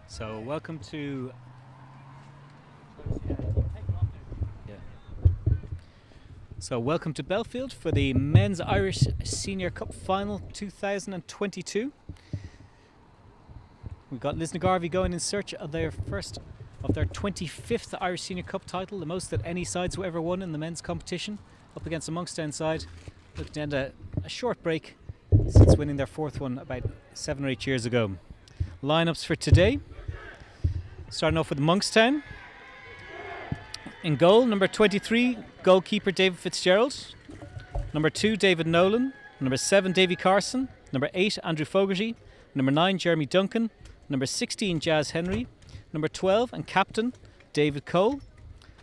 So welcome to welcome to Belfield for the Men's Irish Senior Cup Final 2022. We've got Lisnagarvey going in search of their 25th Irish Senior Cup title, the most that any side's ever won in the men's competition, up against the Monkstown side, looking to end a short break since winning their fourth one about 7 or 8 years ago. Lineups for today. Starting off with Monkstown. In goal, number 23, goalkeeper David Fitzgerald. Number 2, David Nolan. Number 7, Davy Carson. Number 8, Andrew Fogarty. Number 9, Jeremy Duncan. Number 16, Jazz Henry. Number 12 and captain, David Cole.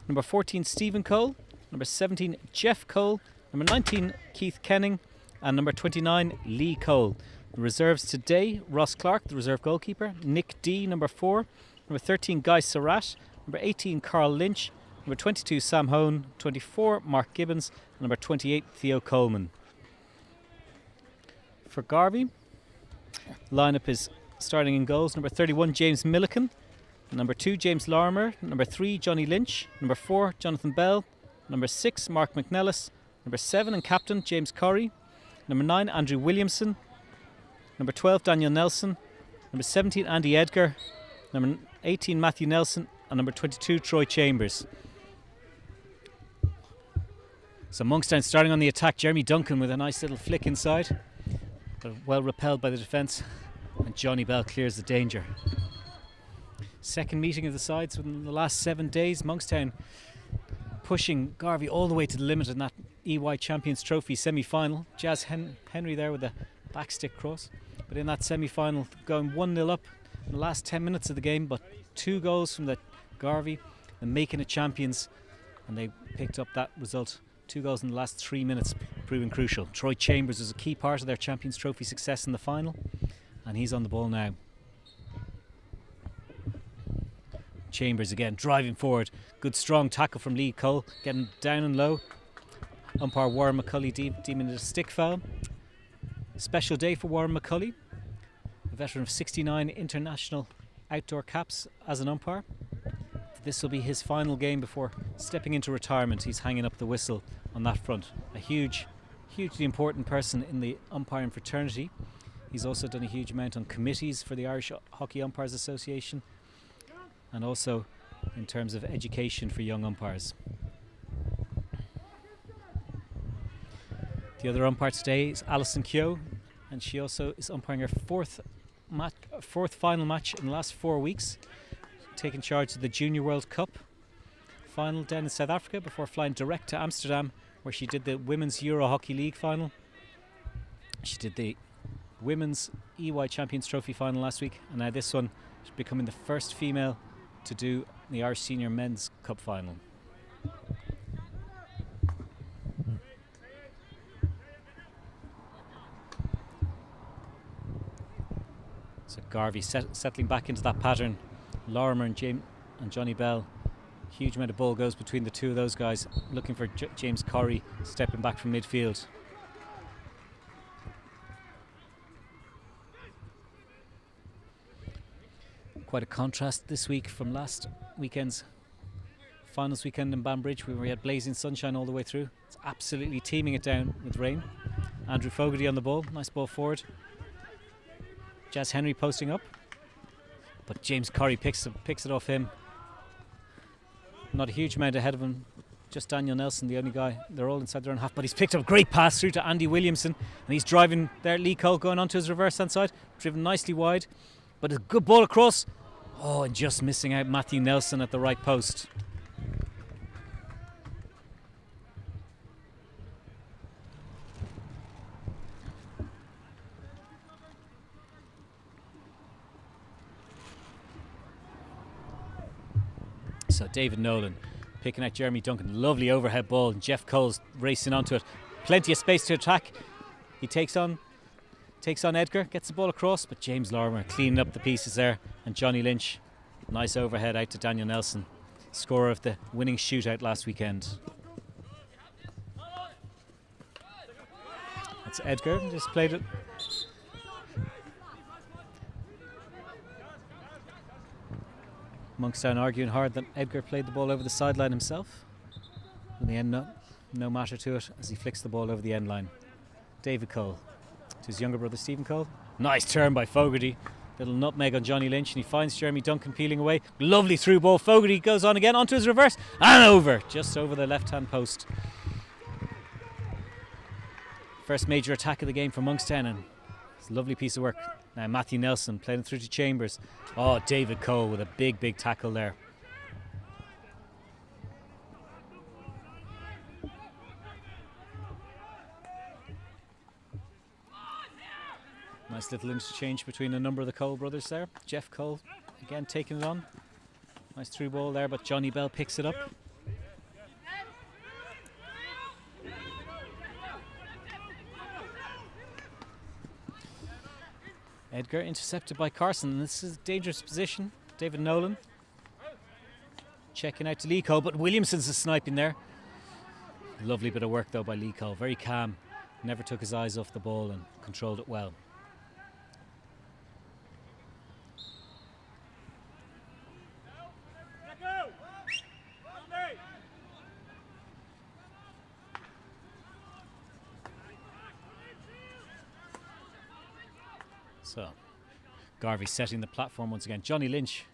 Number 14, Stephen Cole. Number 17, Jeff Cole. Number 19, Keith Kenning. And number 29, Lee Cole. The reserves today, Ross Clark, the reserve goalkeeper. Nick D, number 4. Number 13, Guy Surratt. Number 18, Carl Lynch. Number 22, Sam Hone. 24, Mark Gibbons. And number 28, Theo Coleman. For Garvey, lineup is starting in goals. Number 31, James Milliken. Number 2, James Larimer. Number 3, Johnny Lynch. Number 4, Jonathan Bell. Number 6, Mark McNellis. Number 7 and captain, James Corrie. Number 9, Andrew Williamson. Number 12, Daniel Nelson. Number 17, Andy Edgar. Number 18, Matthew Nelson. And number 22, Troy Chambers. So Monkstown starting on the attack. Jeremy Duncan with a nice little flick inside, but well repelled by the defence, and Johnny Bell clears the danger. Second meeting of the sides within the last 7 days. Monkstown pushing Garvey all the way to the limit in that EY Champions Trophy semi-final. Jazz Henry there with a backstick cross, but in that semi-final going 1-0 up in the last 10 minutes of the game, but 2 goals from the Garvey and making it champions, and they picked up that result. 2 goals in the last 3 minutes, proving crucial. Troy Chambers was a key part of their Champions Trophy success in the final, and he's on the ball now. Chambers again driving forward. Good strong tackle from Lee Cole, getting down and low. Umpire Warren McCulley deeming it a stick foul. Special day for Warren McCulley, a veteran of 69 international outdoor caps as an umpire. This will be his final game before stepping into retirement. He's hanging up the whistle on that front. A hugely important person in the umpiring fraternity. He's also done a huge amount on committees for the Irish Hockey Umpires Association, and also in terms of education for young umpires. The other umpire today is Alison Keogh, and she also is umpiring her fourth final match in the last 4 weeks, taking charge of the Junior World Cup final down in South Africa before flying direct to Amsterdam, where she did the Women's Euro Hockey League final. She did the Women's EY Champions Trophy final last week, and now this one, she's becoming the first female to do the Irish Senior Men's Cup final. So Garvey settling back into that pattern. Lorimer and Johnny Bell. Huge amount of ball goes between the two of those guys, looking for James Corrie stepping back from midfield. Quite a contrast this week from last weekend's finals weekend in Banbridge, where we had blazing sunshine all the way through. It's absolutely teeming it down with rain. Andrew Fogarty on the ball, nice ball forward. Jazz Henry posting up, but James Corrie picks it off him. Not a huge amount ahead of him. Just Daniel Nelson, the only guy. They're all inside their own half, but he's picked up a great pass through to Andy Williamson, and he's driving there. Lee Cole going onto his reverse hand side, driven nicely wide, but a good ball across. Oh, and just missing out Matthew Nelson at the right post. So David Nolan picking at Jeremy Duncan. Lovely overhead ball, and Jeff Cole's racing onto it. Plenty of space to attack. He takes on Edgar, gets the ball across, but James Lorimer cleaning up the pieces there, and Johnny Lynch. Nice overhead out to Daniel Nelson, scorer of the winning shootout last weekend. That's Edgar, just played it. Monkstown arguing hard that Edgar played the ball over the sideline himself. In the end, no matter to it as he flicks the ball over the end line. David Cole to his younger brother Stephen Cole. Nice turn by Fogarty. Little nutmeg on Johnny Lynch, and he finds Jeremy Duncan peeling away. Lovely through ball. Fogarty goes on again onto his reverse and over, just over the left-hand post. First major attack of the game for Monkstown, and it's a lovely piece of work. Now Matthew Nelson playing through to Chambers. Oh, David Cole with a big tackle there. Nice little interchange between a number of the Cole brothers there. Jeff Cole again taking it on. Nice through ball there, but Johnny Bell picks it up. Edgar intercepted by Carson. This is a dangerous position. David Nolan checking out to Lee Cole, but Williamson's a sniping there. Lovely bit of work though by Lee Cole. Very calm. Never took his eyes off the ball and controlled it well. So, Garvey setting the platform once again. Johnny Lynch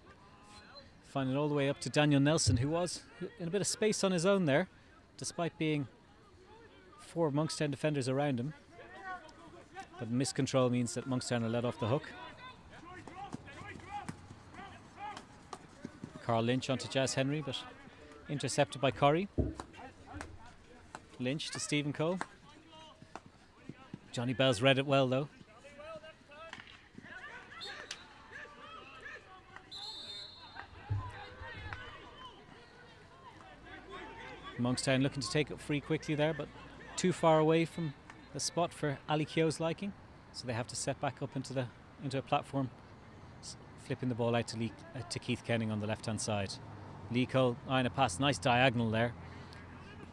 finding all the way up to Daniel Nelson, who was in a bit of space on his own there, despite being 4 Monkstown defenders around him. But miscontrol means that Monkstown are let off the hook. Carl Lynch onto Jazz Henry, but intercepted by Corrie. Lynch to Stephen Cole. Johnny Bell's read it well though. Monkstown looking to take it free quickly there, but too far away from the spot for Ali Keogh's liking, so they have to set back up into a platform, flipping the ball out to Keith Kenning on the left hand side. Lee Cole eyeing a pass, nice diagonal there.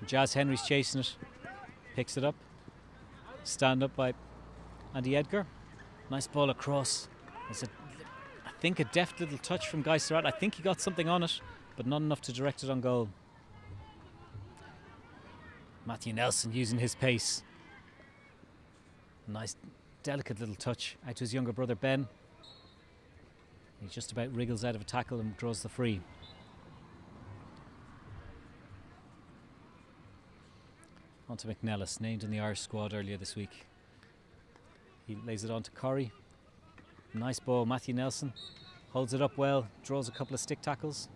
Jazz Henry's chasing it, picks it up, stand up by Andy Edgar. Nice ball across. I think a deft little touch from Guy Surratt. I think he got something on it, but not enough to direct it on goal. Matthew Nelson using his pace. Nice, delicate little touch out to his younger brother Ben. He just about wriggles out of a tackle and draws the free. On to McNellis, named in the Irish squad earlier this week. He lays it on to Corrie. Nice ball, Matthew Nelson holds it up well, draws a couple of stick tackles.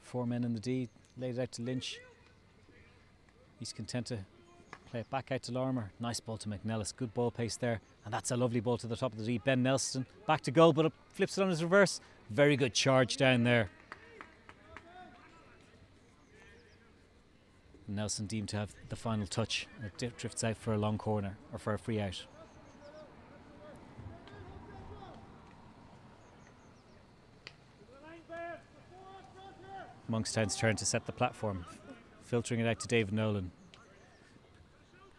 Four men in the D, laid it out to Lynch. He's content to play it back out to Lorimer. Nice ball to McNellis, good ball pace there. And that's a lovely ball to the top of the D. Ben Nelson back to goal, but flips it on his reverse. Very good charge down there. Nelson deemed to have the final touch. It drifts out for a long corner, or for a free out. Monkstown's turn to set the platform, filtering it out to David Nolan.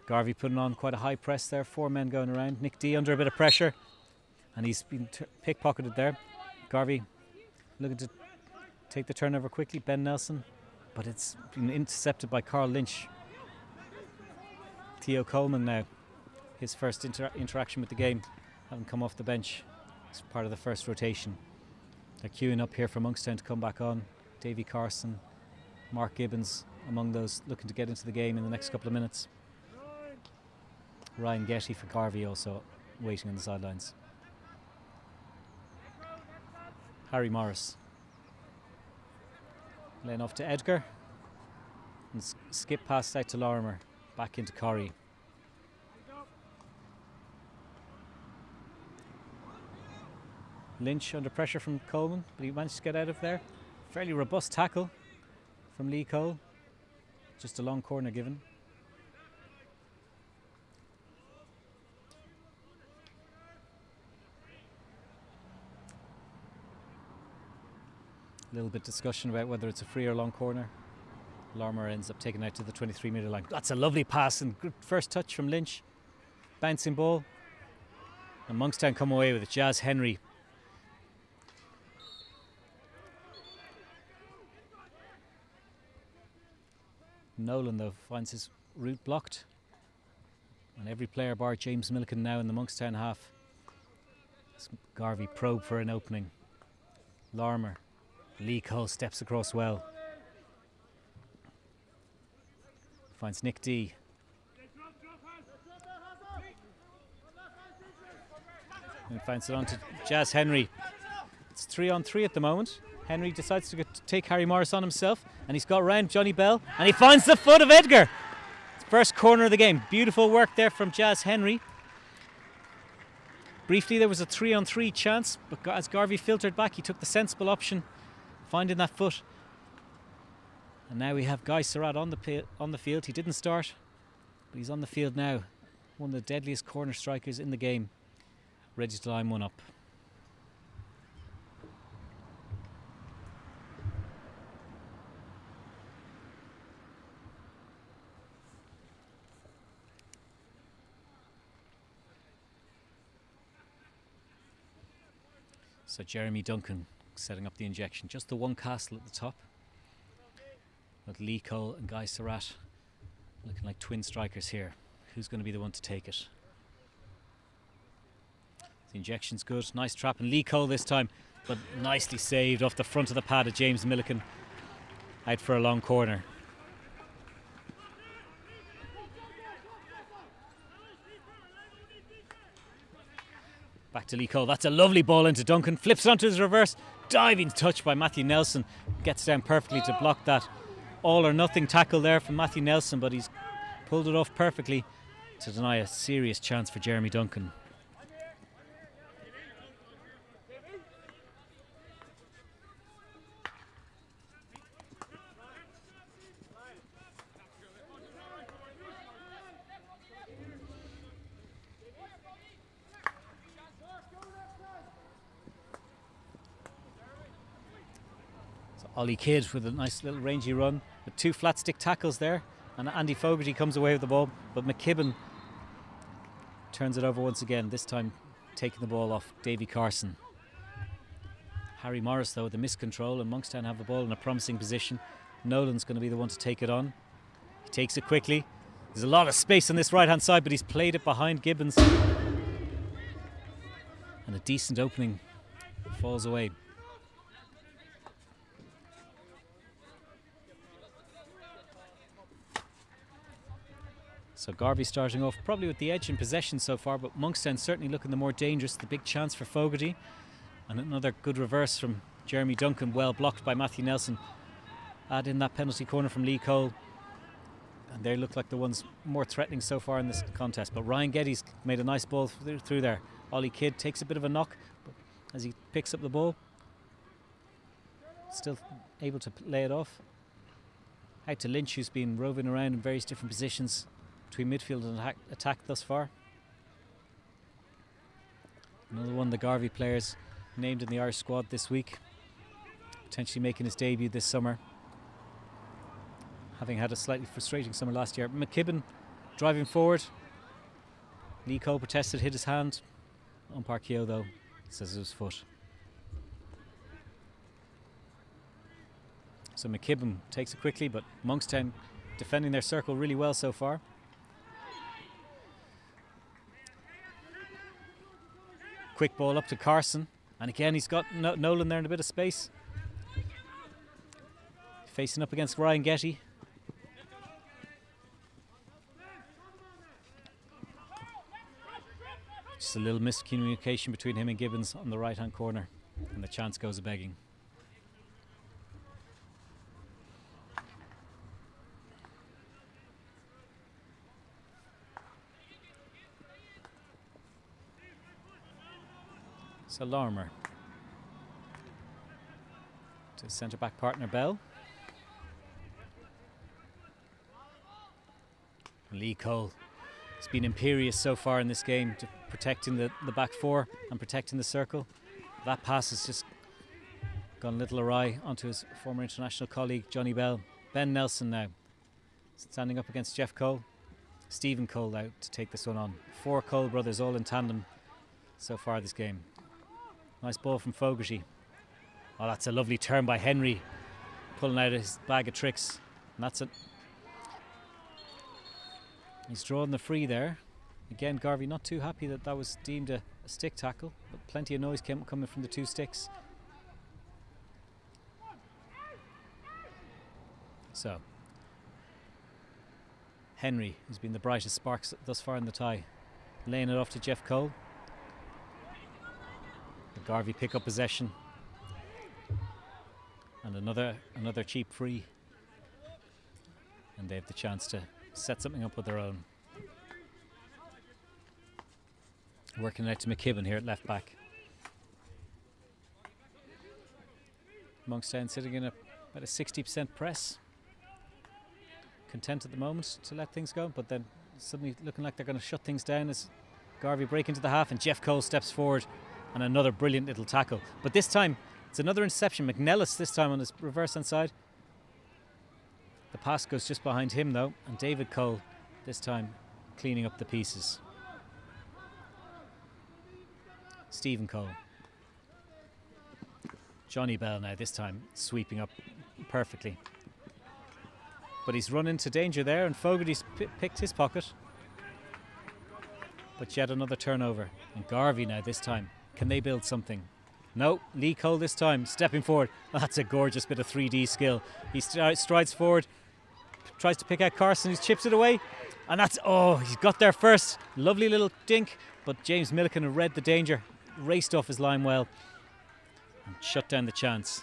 Garvey putting on quite a high press there, 4 men going around. Nick D under a bit of pressure, and he's been pickpocketed there. Garvey looking to take the turnover quickly, Ben Nelson, but it's been intercepted by Carl Lynch. Theo Coleman now, his first interaction with the game, having come off the bench. It's part of the first rotation. They're queuing up here for Monkstown to come back on. Davy Carson, Mark Gibbons among those looking to get into the game in the next couple of minutes. Ryan Getty for Garvey also waiting on the sidelines. Harry Morris. Laying off to Edgar. And skip pass out to Lorimer. Back into Corrie. Lynch under pressure from Coleman, but he managed to get out of there. Fairly robust tackle from Lee Cole. Just a long corner given. A little bit discussion about whether it's a free or long corner. Lorimer ends up taking out to the 23-metre line. That's a lovely pass and good first touch from Lynch. Bouncing ball. And Monkstown come away with it. Jazz Henry. Nolan, though, finds his route blocked. And every player bar James Milliken now in the Monkstown half. Garvey probe for an opening. Lorimer. Lee Cole steps across well. Finds Nick D. And finds it on to Jazz Henry. It's 3-on-3 at the moment. Henry decides to take Harry Morris on himself, and he's got round Johnny Bell, and he finds the foot of Edgar. First corner of the game. Beautiful work there from Jazz Henry. Briefly there was a 3-on-3 chance, but as Garvey filtered back, he took the sensible option, finding that foot. And now we have Guy Surratt on the field. He didn't start, but he's on the field now. One of the deadliest corner strikers in the game, ready to line one up. So Jeremy Duncan setting up the injection. Just the one castle at the top. With Lee Cole and Guy Surratt looking like twin strikers here. Who's going to be the one to take it? The injection's good. Nice trap. And Lee Cole this time. But nicely saved off the front of the pad of James Milliken. Out for a long corner. Back to Lee Cole. That's a lovely ball into Duncan. Flips it onto his reverse. Diving touch by Matthew Nelson. Gets down perfectly to block that all or nothing tackle there from Matthew Nelson, but he's pulled it off perfectly to deny a serious chance for Jeremy Duncan. Ollie Kidd with a nice little rangy run with two flat stick tackles there, and Andy Fogarty comes away with the ball, but McKibben turns it over once again, this time taking the ball off Davy Carson. Harry Morris though with the miscontrol, and Monkstown have the ball in a promising position. Nolan's going to be the one to take it on. He takes it quickly. There's a lot of space on this right hand side, but he's played it behind Gibbons, and a decent opening falls away. So Garvey starting off probably with the edge in possession so far, but Monkstown certainly looking the more dangerous. The big chance for Fogarty. And another good reverse from Jeremy Duncan, well blocked by Matthew Nelson. Add in that penalty corner from Lee Cole. And they look like the ones more threatening so far in this contest. But Ryan Geddes made a nice ball through there. Ollie Kidd takes a bit of a knock, but as he picks up the ball, still able to lay it off. Out to Lynch, who's been roving around in various different positions between midfield and attack thus far. Another one of the Garvey players named in the Irish squad this week, potentially making his debut this summer, having had a slightly frustrating summer last year. McKibben driving forward. Lee Cole protested, hit his hand. Umpire Keogh though says it was foot. So McKibben takes it quickly, but Monkstown defending their circle really well so far. Quick ball up to Carson. And again, he's got Nolan there in a bit of space. Facing up against Ryan Getty. Just a little miscommunication between him and Gibbons on the right-hand corner. And the chance goes a-begging. So Lorimer to centre-back partner Bell. Lee Cole has been imperious so far in this game, to protecting the back four and protecting the circle. That pass has just gone a little awry onto his former international colleague Johnny Bell. Ben Nelson now standing up against Jeff Cole. Stephen Cole out to take this one on. 4 Cole brothers all in tandem so far this game. Nice ball from Fogarty. Oh, that's a lovely turn by Henry, pulling out his bag of tricks. And that's it. He's drawn the free there. Again, Garvey not too happy that was deemed a stick tackle, but plenty of noise coming from the 2 sticks. So, Henry, who's been the brightest spark thus far in the tie, laying it off to Jeff Cole. But Garvey pick up possession. And another cheap free. And they have the chance to set something up with their own. Working out to McKibben here at left back. Monkstown sitting in about a 60% press. Content at the moment to let things go, but then suddenly looking like they're going to shut things down as Garvey break into the half and Jeff Cole steps forward and another brilliant little tackle. But this time it's another interception. McNellis this time on his reverse hand side. The pass goes just behind him though, and David Cole this time cleaning up the pieces. Stephen Cole. Johnny Bell now this time sweeping up perfectly. But he's run into danger there, and Fogarty's picked his pocket. But yet another turnover. And Garvey now this time. Can they build something? No, Lee Cole this time stepping forward. Oh, that's a gorgeous bit of 3D skill. He strides forward, tries to pick out Carson, he chips it away. And that's, he's got there first. Lovely little dink. But James Milliken had read the danger, raced off his line well, and shut down the chance.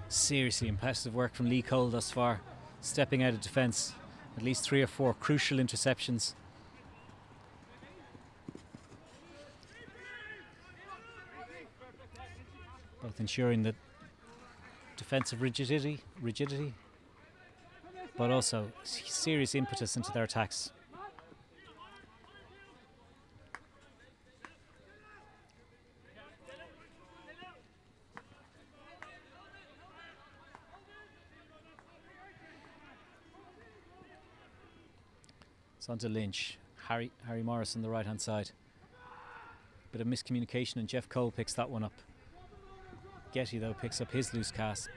Seriously impressive work from Lee Cole thus far, stepping out of defence. At least 3 or 4 crucial interceptions. Both ensuring that defensive rigidity, but also serious impetus into their attacks. It's on to Lynch. Harry Morris on the right hand side. Bit of miscommunication and Jeff Cole picks that one up. Getty though picks up his loose pass.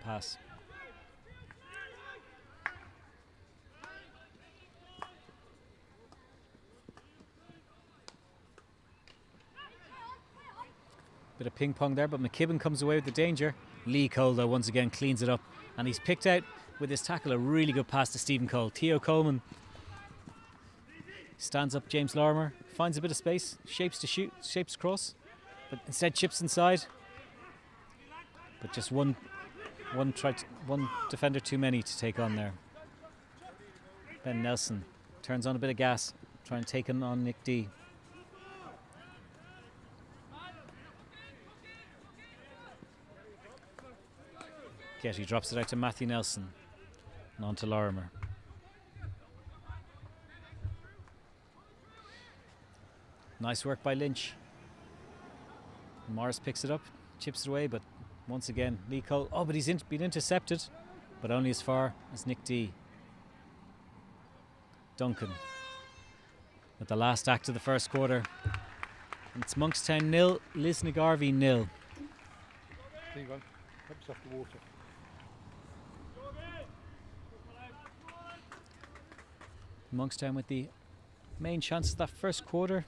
Bit of ping pong there, but McKibben comes away with the danger. Lee Cole though once again cleans it up, and he's picked out with his tackle a really good pass to Stephen Cole. Theo Coleman stands up James Lorimer, finds a bit of space, shapes across, but instead chips inside. But just one defender too many to take on there. Ben Nelson turns on a bit of gas, trying to take on Nick D. Getty drops it out to Matthew Nelson and on to Lorimer. Nice work by Lynch. Morris picks it up, chips it away, but once again, Lee Cole. Oh, but he's been intercepted, but only as far as Nick D. Duncan with the last act of the first quarter. And it's Monkstown 0, Lisnagarvey 0. Helps off the water. Monkstown with the main chance of that first quarter.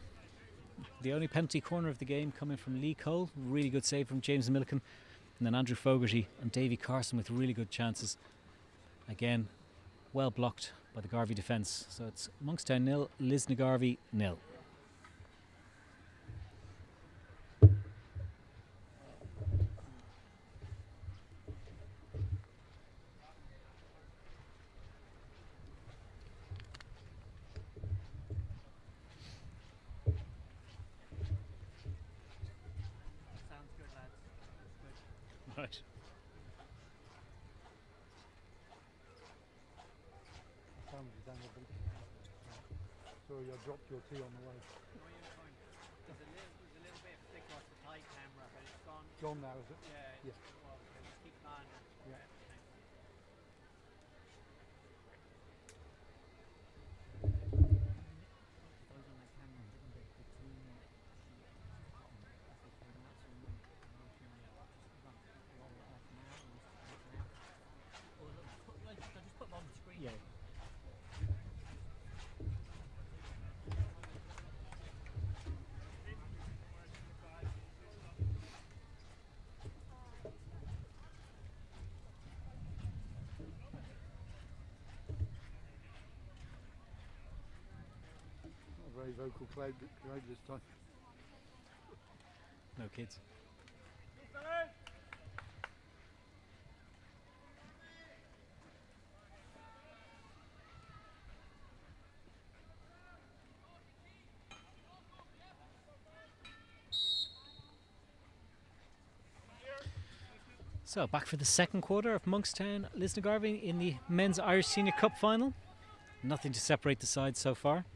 The only penalty corner of the game coming from Lee Cole. Really good save from James Milliken. And then Andrew Fogarty and Davy Carson with really good chances. Again, well blocked by the Garvey defence. So it's Monkstown 0, Lisnagarvey 0. Right. Sorry, I dropped your tea on the way. There's a little bit of flicker off the tight camera, but it's gone. Gone now, is it? Yeah. Yeah. Well, just keep going. Yeah. Those on the camera didn't get between just put them on the screen. Yeah. Not a very vocal crowd this time. No kids. So back for the second quarter of Monkstown Lisnagarvey in the Men's Irish Senior Cup final. Nothing to separate the sides so far.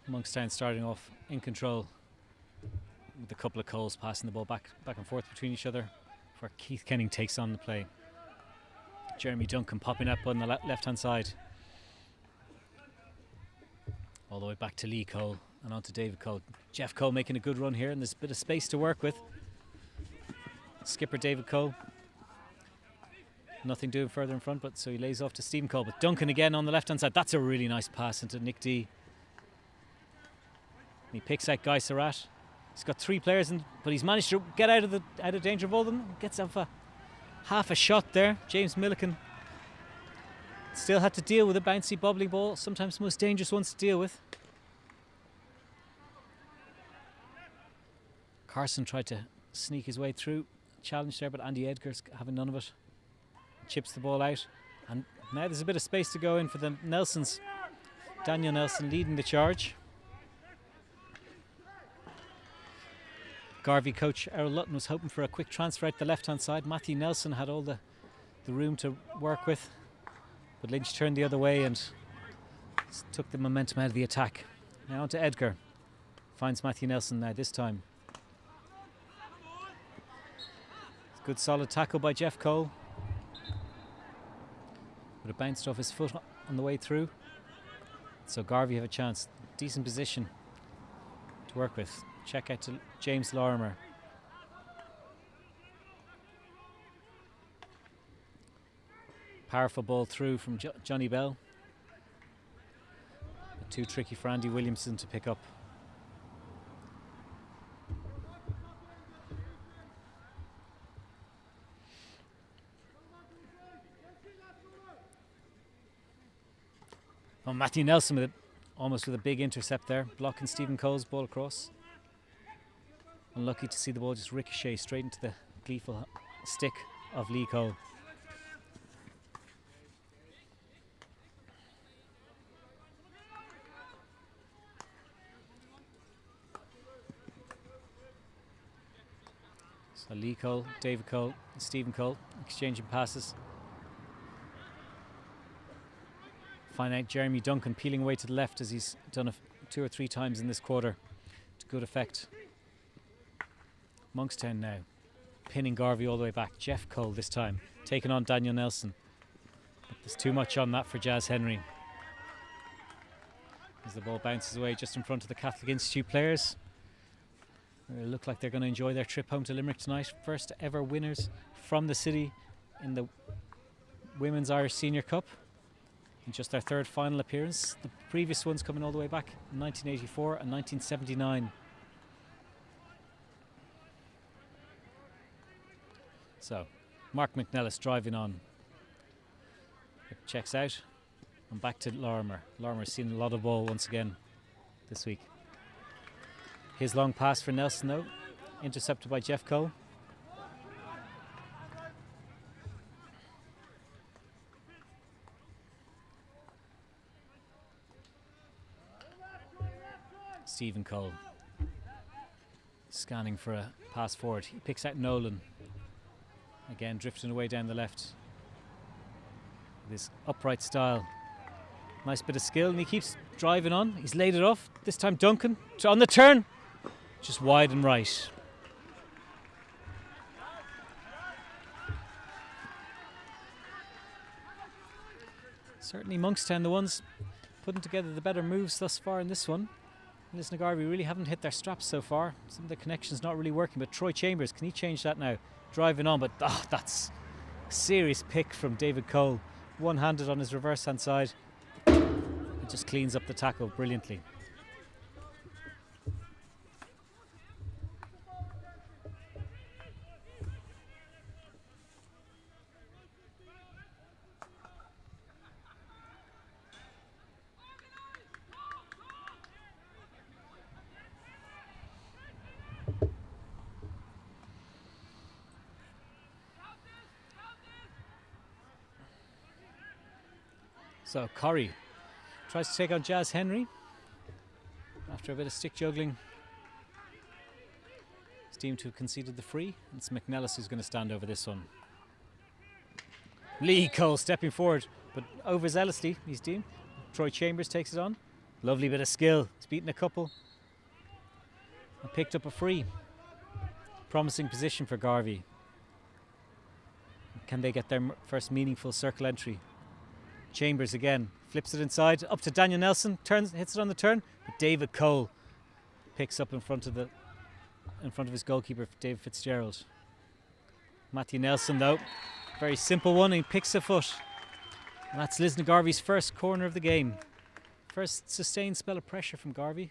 Monkstown starting off in control with a couple of Coles passing the ball back and forth between each other before Keith Kenning takes on the play. Jeremy Duncan popping up on the left hand side. All the way back to Lee Cole and on to David Cole. Jeff Cole making a good run here and there's a bit of space to work with. Skipper David Cole. Nothing doing further in front, but so he lays off to Stephen Cole. But Duncan again on the left hand side. That's a really nice pass into Nick D. And he picks out Guy Surratt. He's got three players, but he's managed to get out of danger of all of them. Gets off half a shot there. James Milliken still had to deal with a bouncy, bobbly ball. Sometimes the most dangerous ones to deal with. Carson tried to sneak his way through. Challenge there, but Andy Edgar's having none of it. Chips the ball out. And now there's a bit of space to go in for the Nelsons. Daniel Nelson leading the charge. Garvey coach Errol Lutton was hoping for a quick transfer out the left-hand side. Matthew Nelson had all the room to work with. But Lynch turned the other way and took the momentum out of the attack. Now on to Edgar. Finds Matthew Nelson now this time. Good solid tackle by Jeff Cole. But it bounced off his foot on the way through. So Garvey have a chance. Decent position to work with. Check out to James Lorimer. Powerful ball through from Johnny Bell. But too tricky for Andy Williamson to pick up. Oh, Matthew Nelson almost with a big intercept there, blocking Stephen Cole's ball across. Unlucky to see the ball just ricochet straight into the gleeful stick of Lee Cole. So Lee Cole, David Cole, and Stephen Cole exchanging passes. Find out Jeremy Duncan peeling away to the left as he's done two or three times in this quarter to good effect. Monkstown now pinning Garvey all the way back. Jeff Cole this time taking on Daniel Nelson. But there's too much on that for Jazz Henry. As the ball bounces away just in front of the Catholic Institute players. They look like they're going to enjoy their trip home to Limerick tonight. First ever winners from the city in the Women's Irish Senior Cup. And just their third final appearance. The previous ones coming all the way back in 1984 and 1979. So, Mark McNellis driving on. Checks out. And back to Lorimer. Lorimer's seen a lot of ball once again this week. His long pass for Nelson though. Intercepted by Jeff Cole. Stephen Cole scanning for a pass forward. He picks out Nolan. Again drifting away down the left. This upright style. Nice bit of skill, and he keeps driving on. He's laid it off. This time Duncan on the turn. Just wide and right. Certainly Monkstown, the ones putting together the better moves thus far in this one. Lisnagarvey really haven't hit their straps so far. Some of the connections not really working, but Troy Chambers, can he change that now? Driving on, but that's a serious pick from David Cole. One-handed on his reverse hand side. It just cleans up the tackle brilliantly. So Corrie tries to take on Jazz Henry after a bit of stick juggling. He's deemed to have conceded the free. It's McNellis who's going to stand over this one. Lee Cole stepping forward, but overzealously he's deemed. Troy Chambers takes it on. Lovely bit of skill. He's beaten a couple and picked up a free. Promising position for Garvey. Can they get their first meaningful circle entry? Chambers again, flips it inside, up to Daniel Nelson, turns, hits it on the turn, but David Cole picks up in front of his goalkeeper, David Fitzgerald. Matthew Nelson though, very simple one, he picks a foot. And that's Lisnagarvey's first corner of the game. First sustained spell of pressure from Garvey,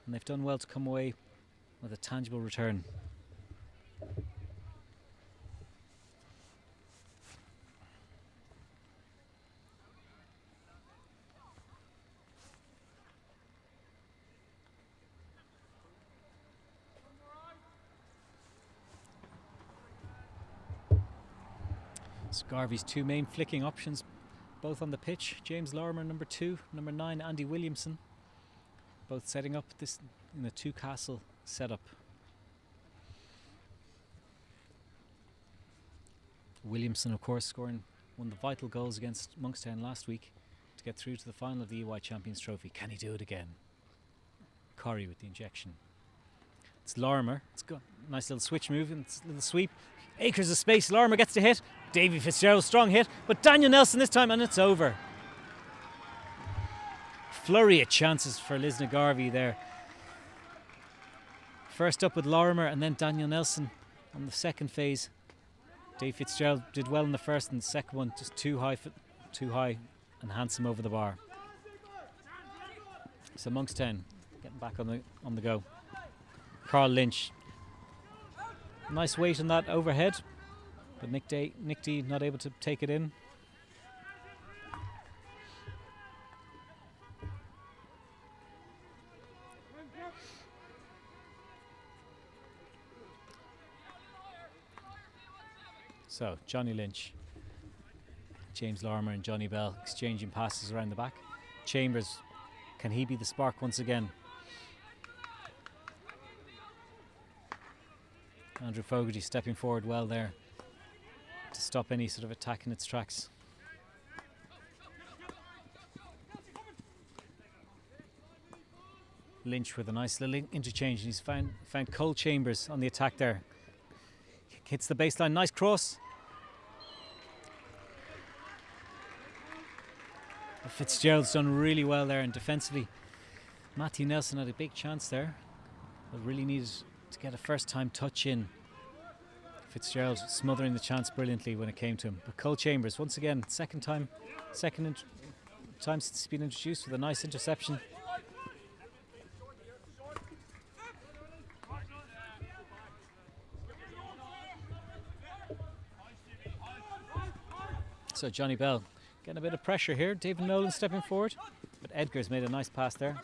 and they've done well to come away with a tangible return. So Garvey's two main flicking options, both on the pitch. James Lorimer, number 2, number 9, Andy Williamson, both setting up this in a two-castle setup. Williamson, of course, scoring one of the vital goals against Monkstown last week to get through to the final of the EY Champions Trophy. Can he do it again? Corrie with the injection. It's Lorimer. It's got a nice little switch move and a little sweep. Acres of space. Lorimer gets the hit. Davy Fitzgerald, strong hit. But Daniel Nelson this time, and it's over. Flurry of chances for Lisnagarvey there. First up with Lorimer and then Daniel Nelson on the second phase. Dave Fitzgerald did well in the first, and the second one just too high and handsome over the bar. So Monkstown getting back on the go. Carl Lynch. Nice weight on that overhead, but Nick D not able to take it in. So Johnny Lynch, James Lorimer and Johnny Bell exchanging passes around the back. Chambers, can he be the spark once again? Andrew Fogarty stepping forward well there to stop any sort of attack in its tracks. Lynch with a nice little interchange, and he's found Cole Chambers on the attack there. Hits the baseline, nice cross. But Fitzgerald's done really well there, and defensively Matthew Nelson had a big chance there, but really needed to get a first-time touch in. Fitzgerald smothering the chance brilliantly when it came to him. But Cole Chambers, once again, second time since he's been introduced, with a nice interception. So Johnny Bell getting a bit of pressure here. David Nolan stepping forward, but Edgar's made a nice pass there.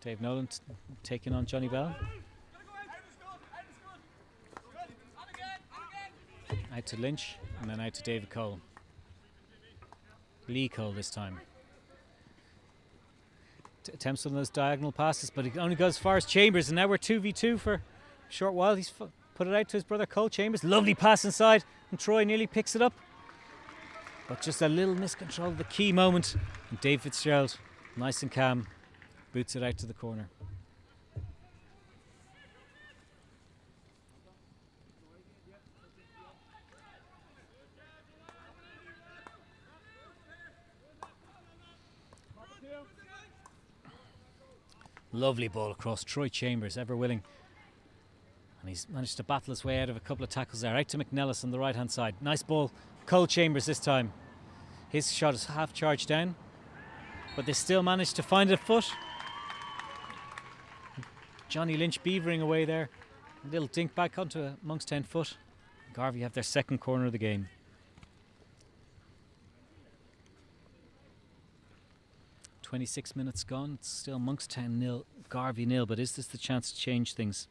Dave Nolan taking on Johnny Bell. Out to Lynch and then out to David Cole. Lee Cole this time. Attempts on those diagonal passes, but he only goes as far as Chambers, and now we're 2v2 for a short while. He's put it out to his brother Cole Chambers. Lovely pass inside, and Troy nearly picks it up. But just a little miscontrol of the key moment, and Dave Fitzgerald, nice and calm, boots it out to the corner. Lovely ball across. Troy Chambers, ever willing. And he's managed to battle his way out of a couple of tackles there. Out to McNellis on the right hand side. Nice ball. Cole Chambers this time. His shot is half charged down, but they still managed to find a foot. Johnny Lynch beavering away there. A little dink back onto a Monkstown foot. Garvey have their second corner of the game. .26 minutes gone. It's still Monkstown 0, Garvey 0, but is this the chance to change things?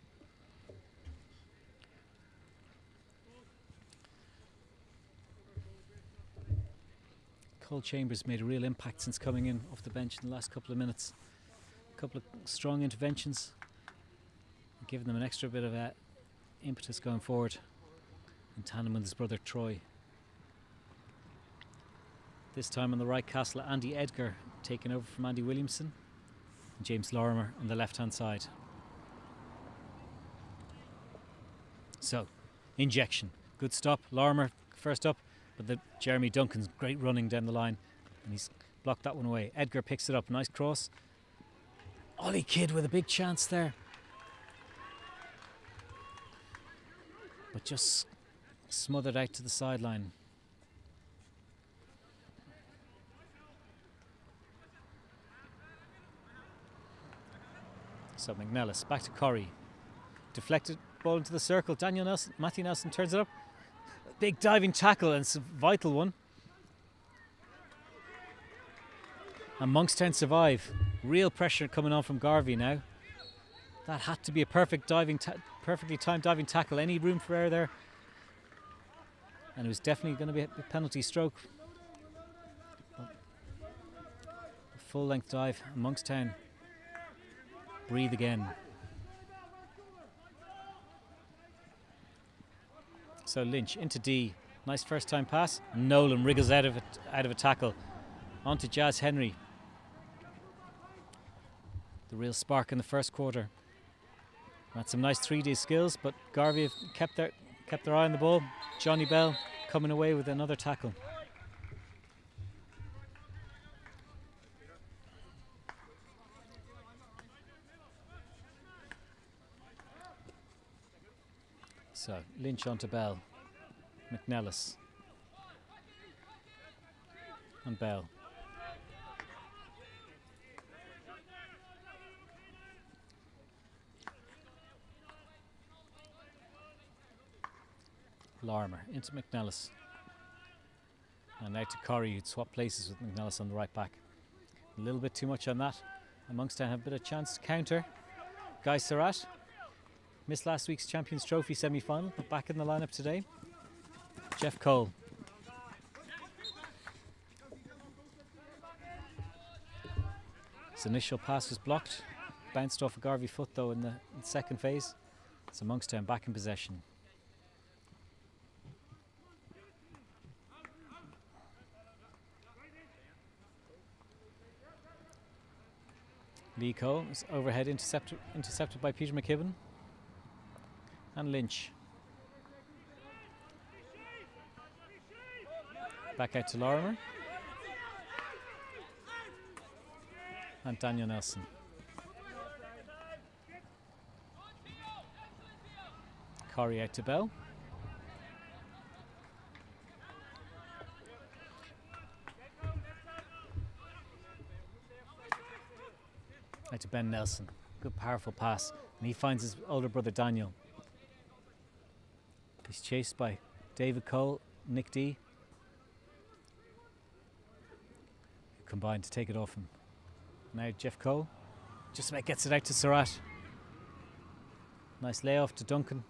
Cole Chambers made a real impact since coming in off the bench in the last couple of minutes. A couple of strong interventions, giving them an extra bit of impetus going forward in tandem with his brother Troy. This time on the right, Castle, Andy Edgar taken over from Andy Williamson, and James Lorimer on the left hand side. So, injection, good stop. Lorimer first up, but Jeremy Duncan's great running down the line, and he's blocked that one away. Edgar picks it up, nice cross. Ollie Kidd with a big chance there, but just smothered out to the sideline. So McNellis back to Corrie. Deflected ball into the circle. Matthew Nelson turns it up. Big diving tackle, and it's a vital one. And Monkstown survive. Real pressure coming on from Garvey now. That had to be a perfectly timed diving tackle. Any room for error there. And it was definitely going to be a penalty stroke. A full length dive. And Monkstown breathe again. So Lynch into D. Nice first time pass. Nolan wriggles out of a tackle. On to Jazz Henry. The real spark in the first quarter. Had some nice 3D skills, but Garvey have kept their eye on the ball. Johnny Bell coming away with another tackle. So Lynch onto Bell, McNellis, and Bell. Lorimer into McNellis, and out to Corrie, who'd swap places with McNellis on the right back. A little bit too much on that. And Monkstown have a bit of chance to counter. Guy Surratt missed last week's Champions Trophy semi-final, but back in the lineup today. Jeff Cole. His initial pass was blocked. Bounced off a Garvey foot though in the second phase. So Monkstown back in possession. Lee Cole is overhead intercepted by Peter McKibben. And Lynch. Back out to Lorimer. and Daniel Nelson. Corey out to Bell. Out to Ben Nelson. Good powerful pass. And he finds his older brother Daniel. He's chased by David Cole, Nick D. Combined to take it off him. Now Jeff Cole just about gets it out to Surratt. Nice layoff to Duncan.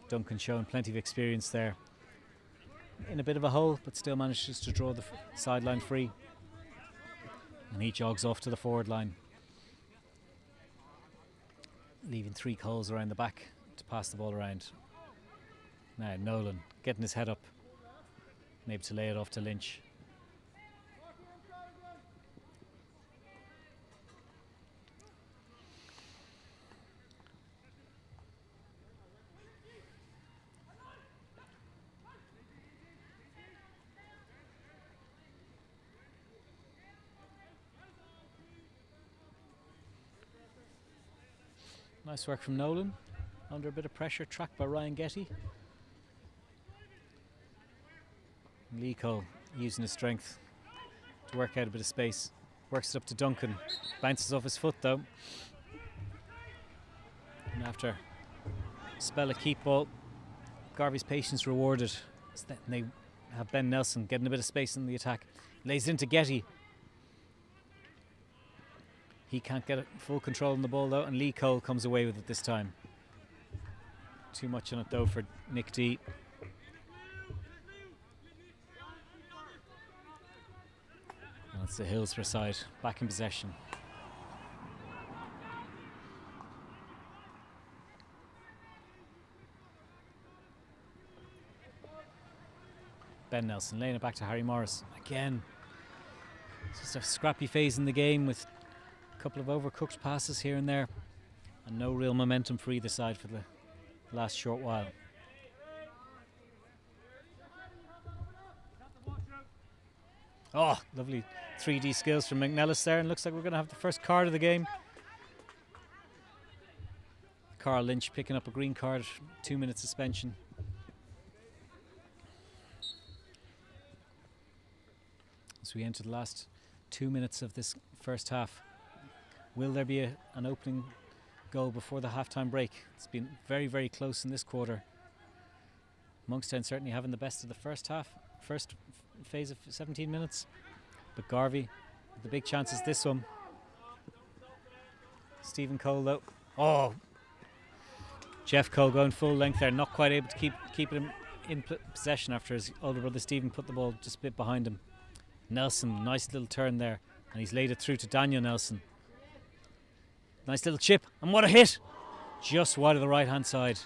Duncan showing plenty of experience there. In a bit of a hole, but still manages to draw the sideline free. And he jogs off to the forward line, leaving 3 Coles around the back to pass the ball around. Now Nolan getting his head up, maybe to lay it off to Lynch. Nice work from Nolan. Under a bit of pressure, tracked by Ryan Getty. Lee Cole using his strength to work out a bit of space. Works it up to Duncan. Bounces off his foot though. And after a spell of keep ball, Garvey's patience rewarded. And they have Ben Nelson getting a bit of space in the attack. Lays into Getty. He can't get full control on the ball though, and Lee Cole comes away with it this time. Too much on it though for Nick D. And it's the Hillsborough side back in possession. Ben Nelson laying it back to Harry Morris. Again, it's just a scrappy phase in the game with a couple of overcooked passes here and there, and no real momentum for either side for the last short while. Oh, lovely 3D skills from McNellis there, and looks like we're going to have the first card of the game. Carl Lynch picking up a green card, 2-minute suspension. As we enter the last 2 minutes of this first half. Will there be an opening goal before the halftime break? It's been very, very close in this quarter. Monkstown certainly having the best of the first phase of 17 minutes. But Garvey, the big chance is this one. Stephen Cole though. Oh! Jeff Cole going full length there, not quite able to keep him in possession after his older brother Stephen put the ball just a bit behind him. Nelson, nice little turn there, and he's laid it through to Daniel Nelson. Nice little chip, and what a hit! Just wide of the right hand side.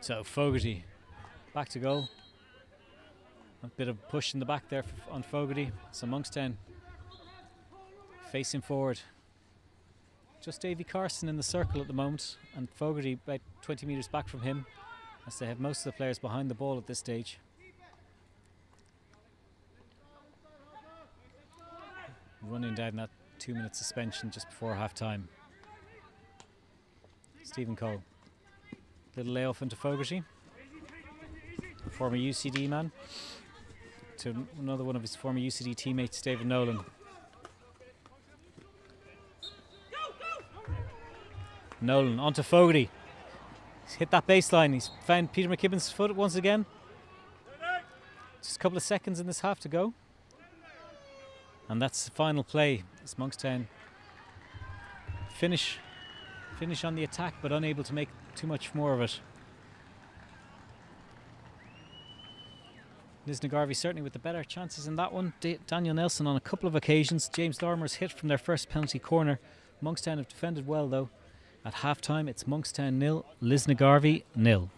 So Fogarty back to goal. A bit of push in the back there on Fogarty. So Monkstown facing forward. Just Davy Carson in the circle at the moment, and Fogarty about 20 metres back from him, as they have most of the players behind the ball at this stage. Running down that 2-minute suspension just before half time. Stephen Cole. Little layoff into Fogarty, former UCD man, to another one of his former UCD teammates, David Nolan. Nolan onto Fogarty. He's hit that baseline. He's found Peter McKibben's foot once again. Just a couple of seconds in this half to go. And that's the final play. As Monkstown finish on the attack, but unable to make too much more of it. Lisnagarvey certainly with the better chances in that one. Daniel Nelson on a couple of occasions. James Lorimer's hit from their first penalty corner. Monkstown have defended well though. At half-time, it's Monkstown 0, Lisnagarvey 0.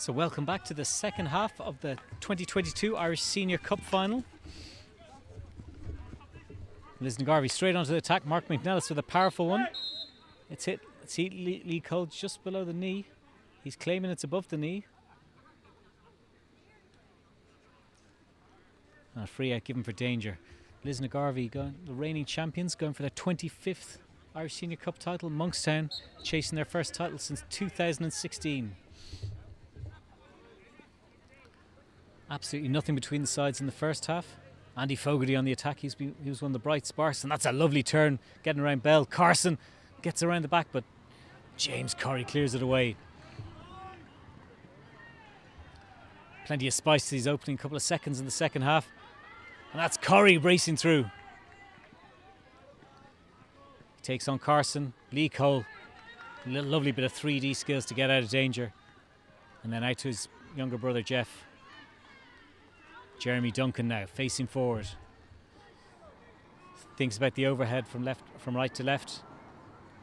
So welcome back to the second half of the 2022 Irish Senior Cup final. Lisnagarvey straight onto the attack. Mark McNellis with a powerful one. It's hit Lee Cole just below the knee. He's claiming it's above the knee. And a free out given for danger. Lisnagarvey, the reigning champions, going for their 25th Irish Senior Cup title. Monkstown chasing their first title since 2016. Absolutely nothing between the sides in the first half. Andy Fogarty on the attack. He was one of the bright sparks, and that's a lovely turn getting around Bell. Carson gets around the back, but James Corrie clears it away. Plenty of spice to these opening couple of seconds in the second half. And that's Corrie racing through. He takes on Carson. Lee Cole. A lovely bit of 3D skills to get out of danger. And then out to his younger brother Jeff. Jeremy Duncan now facing forward. Thinks about the overhead from right to left.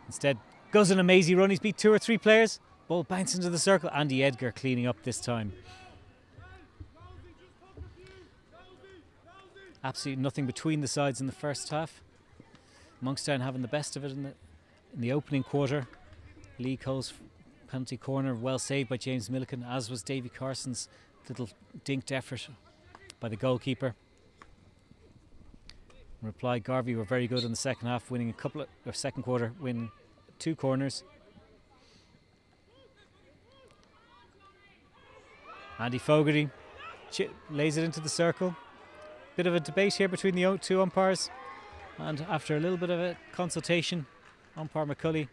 Instead goes on a mazy run. He's beat 2 or 3 players. Ball bouncing into the circle. Andy Edgar cleaning up this time. Absolutely nothing between the sides in the first half. Monkstown having the best of it in the opening quarter. Lee Cole's penalty corner well saved by James Milliken, as was Davy Carson's little dinked effort by the goalkeeper. In reply, Garvey were very good in the second half, winning second quarter, winning 2 corners. Andy Fogarty lays it into the circle. Bit of a debate here between the 2 umpires, and after a little bit of a consultation, umpire McCulley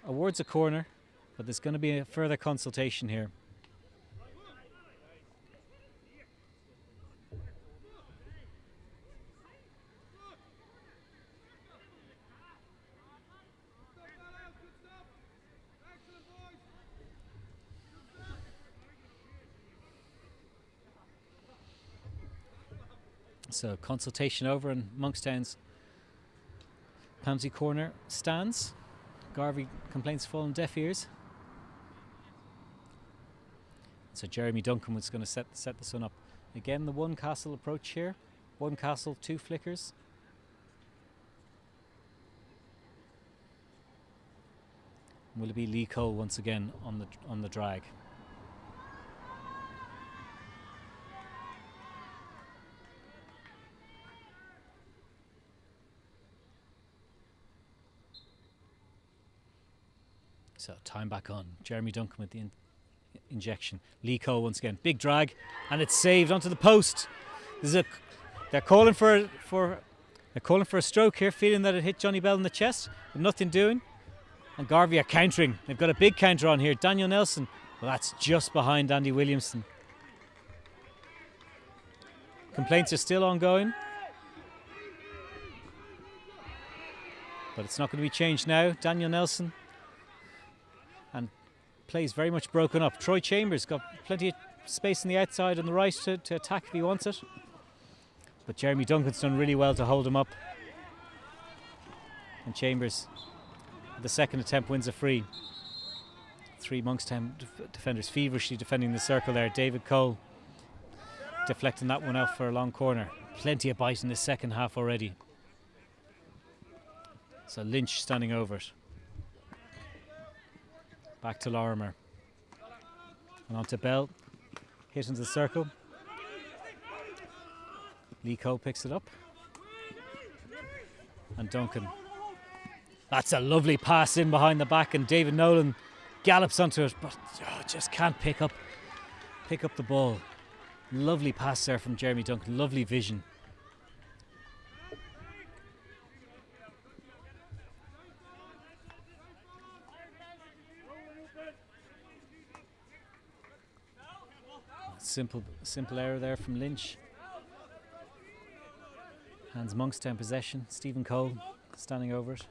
awards a corner, but there's going to be a further consultation here. So consultation over, and Monkstown's penalty corner stands. Garvey complaints fall on deaf ears. So Jeremy Duncan was going to set this one up. Again, the one castle approach here. 1 castle, 2 flickers. Will it be Lee Cole once again on the drag? So time back on. Jeremy Duncan with the injection. Lee Cole once again. Big drag, and it's saved onto the post. They're calling for a stroke here, feeling that it hit Johnny Bell in the chest, but nothing doing. And Garvey are countering. They've got a big counter on here. Daniel Nelson. Well, that's just behind Andy Williamson. Complaints are still ongoing, but it's not going to be changed now. Daniel Nelson. And plays very much broken up. Troy Chambers got plenty of space on the outside and the right to attack if he wants it. But Jeremy Duncan's done really well to hold him up. And Chambers, the second attempt, wins a free. 3 Monkstown defenders feverishly defending the circle there. David Cole deflecting that one out for a long corner. Plenty of bite in the second half already. So Lynch standing over it. Back to Lorimer. And on to Bell. Hit into the circle. Lee Cole picks it up. And Duncan. That's a lovely pass in behind the back, and David Nolan gallops onto it, but just can't pick up the ball. Lovely pass there from Jeremy Duncan. Lovely vision. Simple error there from Lynch. Hands Monkstown possession. Stephen Cole standing over it.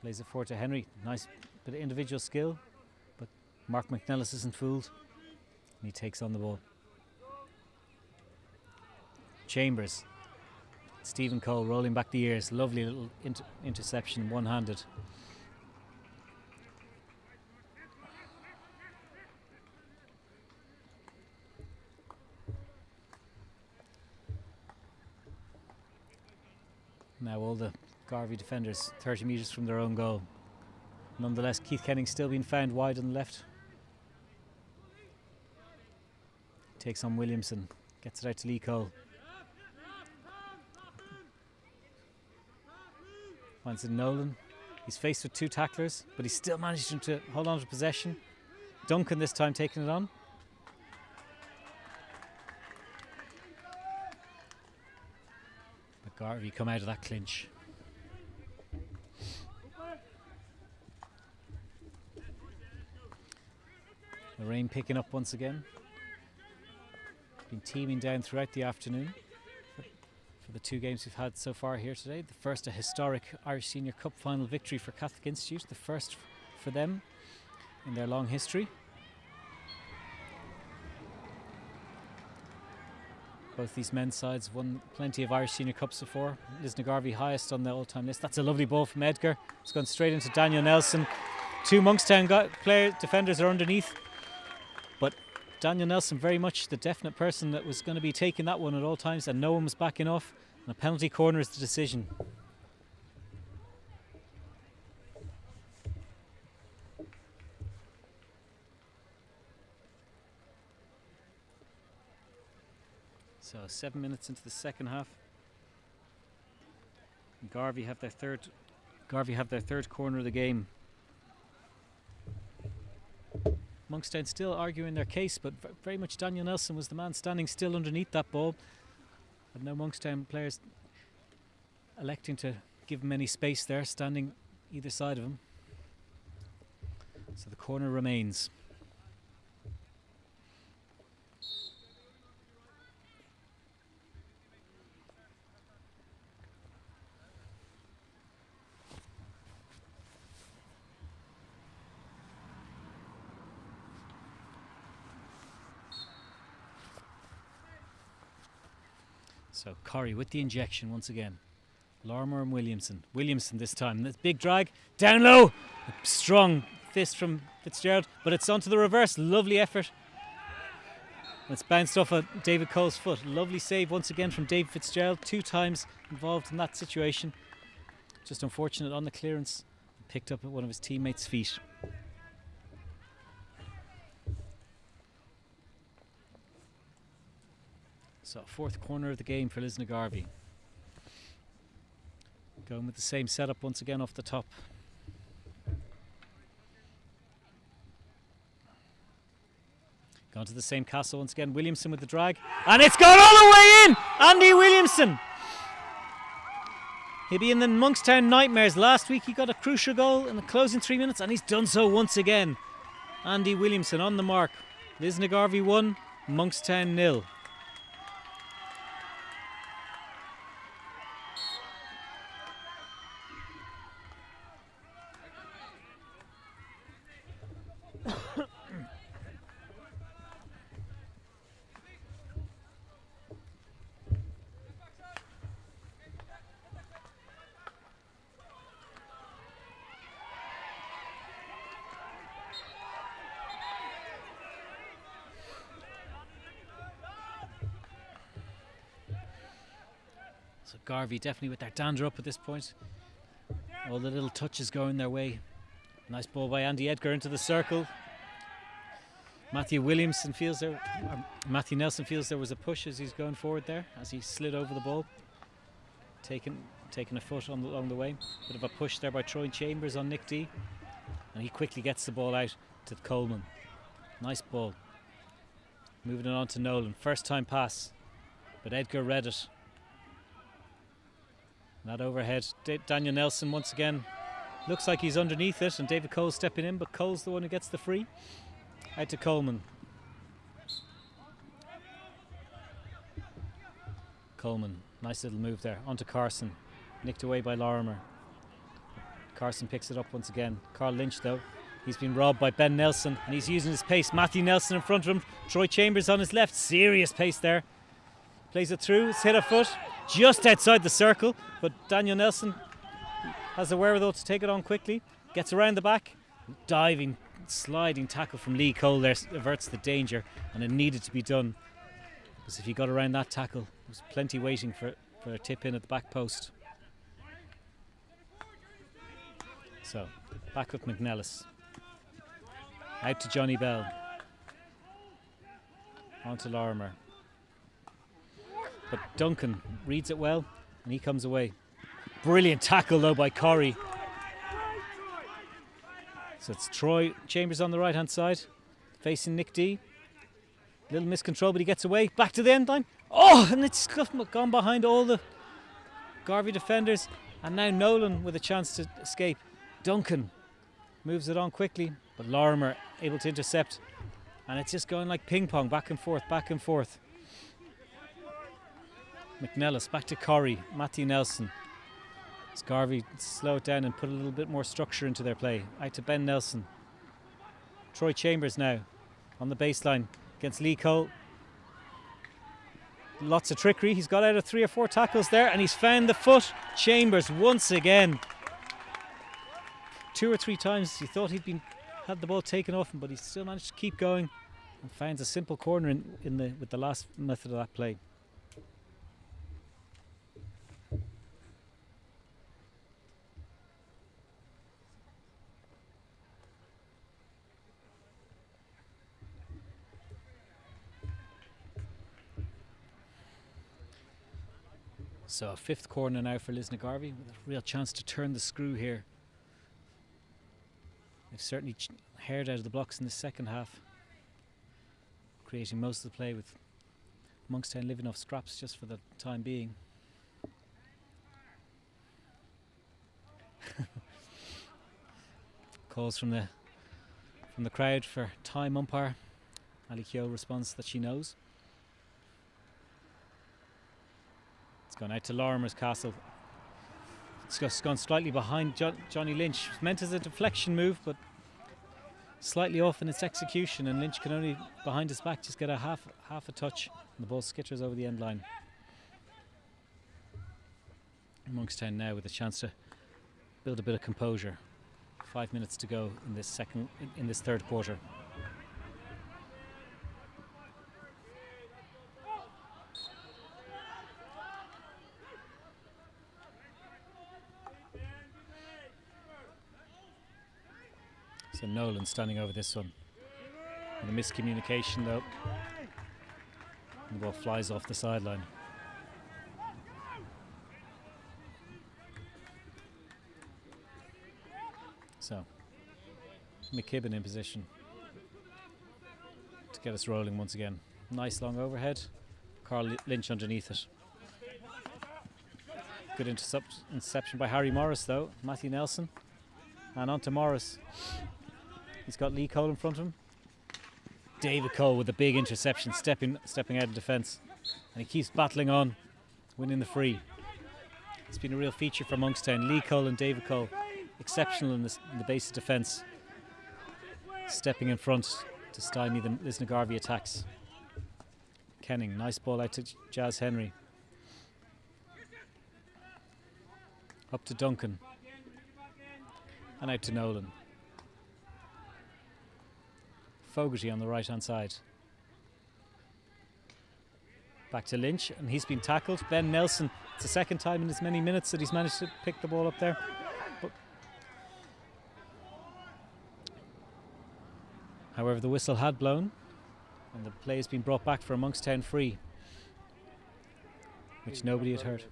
Lays it forward to Henry. Nice bit of individual skill, but Mark McNellis isn't fooled, and he takes on the ball. Chambers. Stephen Cole rolling back the ears. Lovely little interception, one-handed. Now all the Garvey defenders 30 metres from their own goal. Nonetheless, Keith Kenning still being found wide on the left. Takes on Williamson, gets it out to Lee Cole. Finds it Nolan. He's faced with 2 tacklers, but he's still managing to hold on to possession. Duncan this time taking it on. But Garvey come out of that clinch. The rain picking up once again. Been teeming down throughout the afternoon for the 2 games we've had so far here today. The first, a historic Irish Senior Cup final victory for Catholic Institute, the first for them in their long history. Both these men's sides won plenty of Irish Senior Cups before. Lisnagarvey highest on the all-time list. That's a lovely ball from Edgar. It's gone straight into Daniel Nelson. 2 Monkstown defenders are underneath. But Daniel Nelson very much the definite person that was going to be taking that one at all times, and no one was backing off. And a penalty corner is the decision. So 7 minutes into the second half. Garvey have their third corner of the game. Monkstown still arguing their case, but very much Daniel Nelson was the man standing still underneath that ball. And no Monkstown players electing to give him any space there, standing either side of him. So the corner remains. So Corrie with the injection once again. Lorimer and Williamson. Williamson this time. This big drag. Down low. A strong fist from Fitzgerald. But it's onto the reverse. Lovely effort. It's bounced off of David Cole's foot. Lovely save once again from Dave Fitzgerald. 2 times involved in that situation. Just unfortunate on the clearance. Picked up at one of his teammates' feet. So 4th corner of the game for Lisnagarvey. Going with the same setup once again off the top. Gone to the same castle once again. Williamson with the drag. And it's gone all the way in! Andy Williamson! He'll be in the Monkstown nightmares. Last week he got a crucial goal in the closing 3 minutes, and he's done so once again. Andy Williamson on the mark. Lisnagarvey 1, Monkstown 0. So Garvey definitely with their dander up at this point. All the little touches going their way. Nice ball by Andy Edgar into the circle. Matthew Nelson feels there was a push as he's going forward there, as he slid over the ball. Taking a foot along the way. Bit of a push there by Troy Chambers on Nick D. And he quickly gets the ball out to Coleman. Nice ball. Moving it on to Nolan. First time pass. But Edgar read it. That overhead. Daniel Nelson once again. Looks like he's underneath it, and David Cole stepping in, but Cole's the one who gets the free. Out to Coleman. Coleman, nice little move there. Onto Carson. Nicked away by Lorimer. Carson picks it up once again. Carl Lynch though. He's been robbed by Ben Nelson, and he's using his pace. Matthew Nelson in front of him. Troy Chambers on his left. Serious pace there. Plays it through. It's hit a foot. Just outside the circle, but Daniel Nelson has the wherewithal to take it on quickly. Gets around the back. Diving, sliding tackle from Lee Cole there averts the danger, and it needed to be done. Because if he got around that tackle, there was plenty waiting for a tip in at the back post. So, back with McNellis. Out to Johnny Bell. On to Lorimer. But Duncan reads it well, and he comes away. Brilliant tackle, though, by Corrie. So it's Troy Chambers on the right-hand side, facing Nick D. Little miscontrol, but he gets away. Back to the end line. Oh, and it's gone behind all the Garvey defenders. And now Nolan with a chance to escape. Duncan moves it on quickly, but Lorimer able to intercept. And it's just going like ping pong, back and forth, back and forth. McNellis back to Corrie, Matthew Nelson. As Garvey slow it down and put a little bit more structure into their play. Out to Ben Nelson. Troy Chambers now on the baseline against Lee Cole. Lots of trickery. He's got out of 3 or 4 tackles there, and he's found the foot. Chambers once again. 2 or 3 times he thought he'd had the ball taken off him, but he still managed to keep going and finds a simple corner with the last method of that play. So a 5th corner now for Lisnagarvey with a real chance to turn the screw here. They've certainly haired out of the blocks in the second half, creating most of the play with Monkstown living off scraps just for the time being. Calls from the crowd for time umpire. Ali Keogh responds that she knows. It's gone out to Lorimer's Castle. It's just gone slightly behind Johnny Lynch. It's meant as a deflection move, but slightly off in its execution, and Lynch can only, behind his back, just get a half a touch, and the ball skitters over the end line. Monkstown now with a chance to build a bit of composure. 5 minutes to go in this third quarter. So Nolan standing over this one. And a miscommunication though. And the ball flies off the sideline. So McKibben in position to get us rolling once again. Nice long overhead. Carl Lynch underneath it. Good interception by Harry Morris though. Matthew Nelson. And on to Morris. He's got Lee Cole in front of him. David Cole with a big interception, stepping out of defence. And he keeps battling on, winning the free. It's been a real feature for Monkstown. Lee Cole and David Cole, exceptional in the base of defence. Stepping in front to stymie the Lisnagarvey attacks. Kenning, nice ball out to Jazz Henry. Up to Duncan. And out to Nolan. Fogarty on the right hand side. Back to Lynch, and he's been tackled. Ben Nelson, it's the second time in as many minutes that he's managed to pick the ball up there. But however, the whistle had blown, and the play has been brought back for a Monkstown free, which nobody had heard.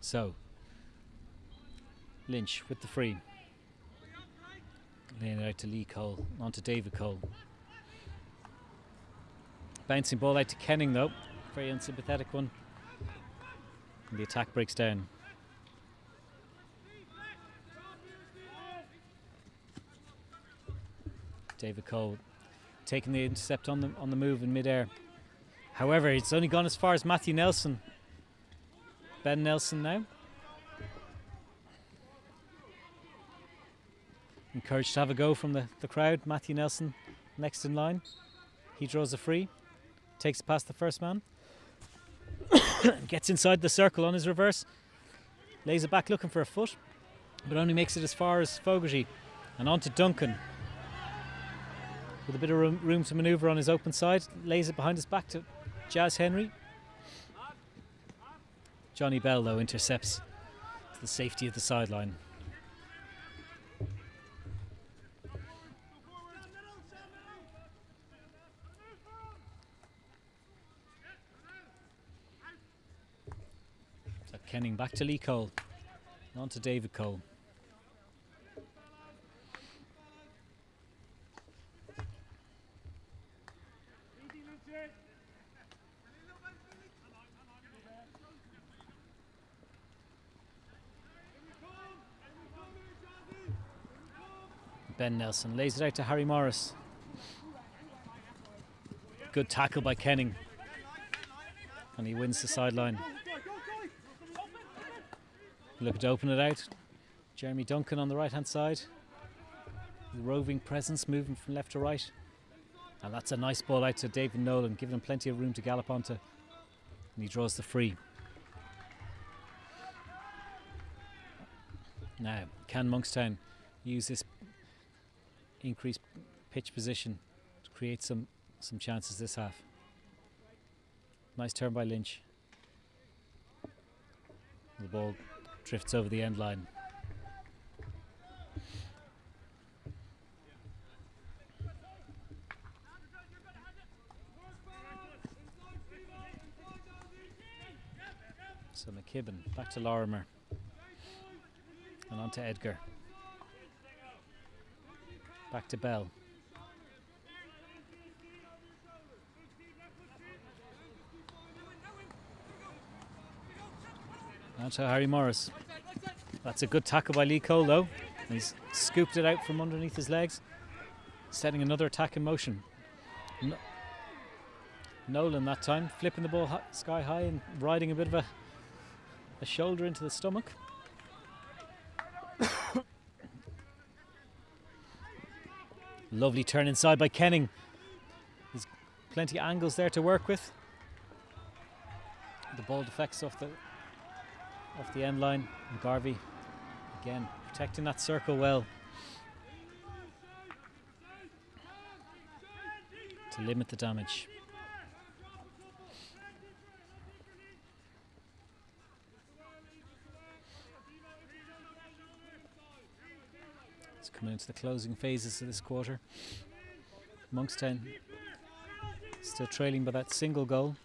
So, Lynch with the free. Laying it out to Lee Cole, on to David Cole. Bouncing ball out to Kenning though, very unsympathetic one. And the attack breaks down. David Cole taking the intercept on the move in mid-air. However, it's only gone as far as Matthew Nelson. Ben Nelson now. Encouraged to have a go from the crowd. Matthew Nelson next in line. He draws a free. Takes it past the first man. Gets inside the circle on his reverse. Lays it back looking for a foot. But only makes it as far as Fogarty. And on to Duncan. With a bit of room to manoeuvre on his open side. Lays it behind his back to Jazz Henry. Johnny Bell though intercepts to the safety of the sideline. So Kenning back to Lee Cole. On to David Cole. Ben Nelson lays it out to Harry Morris. Good tackle by Kenning. And he wins the sideline. Looking to open it out. Jeremy Duncan on the right hand side. The roving presence moving from left to right. And that's a nice ball out to David Nolan, giving him plenty of room to gallop onto. And he draws the free. Now, can Monkstown use this increased pitch position to create some chances this half? Nice turn by Lynch. The ball drifts over the end line. So McKibben back to Lorimer. And on to Edgar. Back to Bell. On to Harry Morris. That's a good tackle by Lee Cole though. He's scooped it out from underneath his legs, setting another attack in motion. Nolan that time, flipping the ball sky high and riding a bit of a shoulder into the stomach. Lovely turn inside by Kenning. There's plenty of angles there to work with. The ball deflects off the end line. And Garvey again protecting that circle well to limit the damage. Coming into the closing phases of this quarter. Monkstown still trailing by that single goal.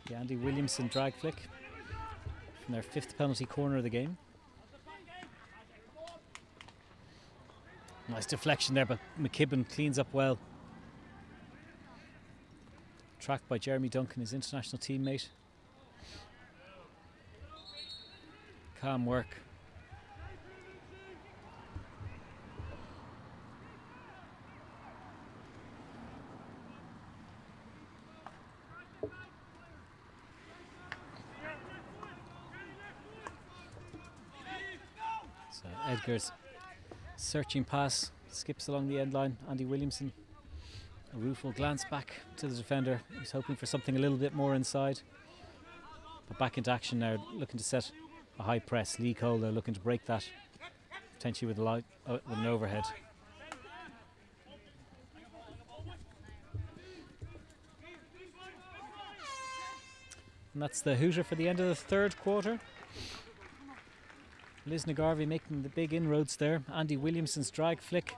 The Andy Williamson drag flick from their 5th penalty corner of the game. Nice deflection there, but McKibben cleans up well. Tracked by Jeremy Duncan, his international teammate. Calm work. Edgar's searching pass skips along the end line. Andy Williamson, a rueful glance back to the defender. He's hoping for something a little bit more inside. But back into action now, looking to set a high press. Lee Cole, they're looking to break that, potentially with an overhead. And that's the hooter for the end of the 3rd quarter. Lisnagarvey making the big inroads there. Andy Williamson's drag flick.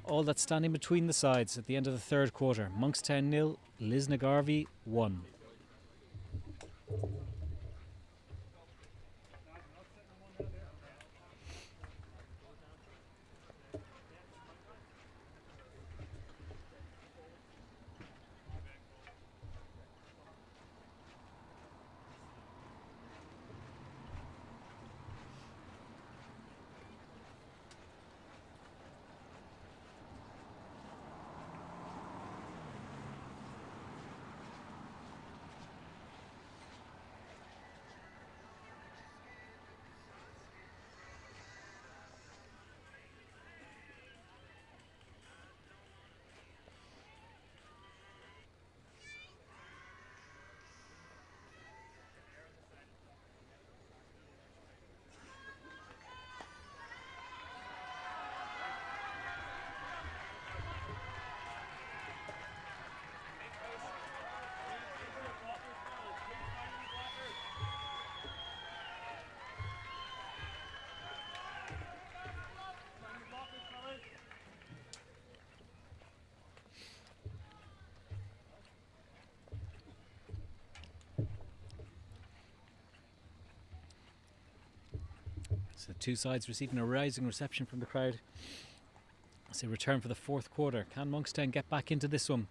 All that's standing between the sides at the end of the 3rd quarter. Monkstown 0, Lisnagarvey 1. So two sides receiving a rising reception from the crowd. As they return for the fourth quarter. Can Monkstown get back into this one?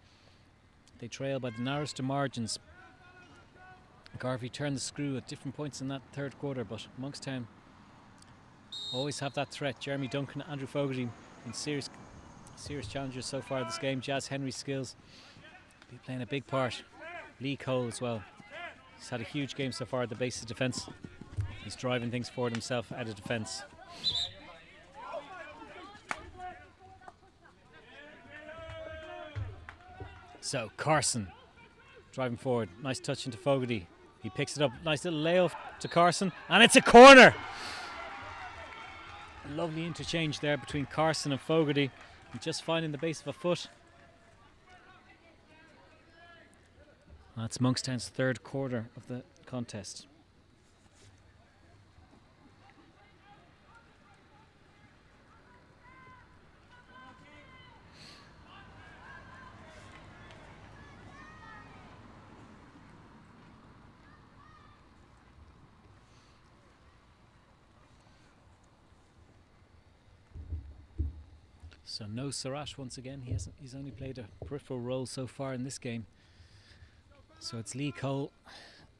They trail by the narrowest of margins. Garvey turned the screw at different points in that third quarter, but Monkstown always have that threat. Jeremy Duncan, Andrew Fogarty, been serious challengers so far this game. Jazz Henry's skills be playing a big part. Lee Cole as well. He's had a huge game so far at the base of defence. He's driving things forward himself out of defence. So Carson driving forward. Nice touch into Fogarty. He picks it up. Nice little layoff to Carson. And it's a corner! A lovely interchange there between Carson and Fogarty. And just finding the base of a foot. That's Monkstown's third quarter of the contest. So no Sarash once again. He's only played a peripheral role so far in this game. So it's Lee Cole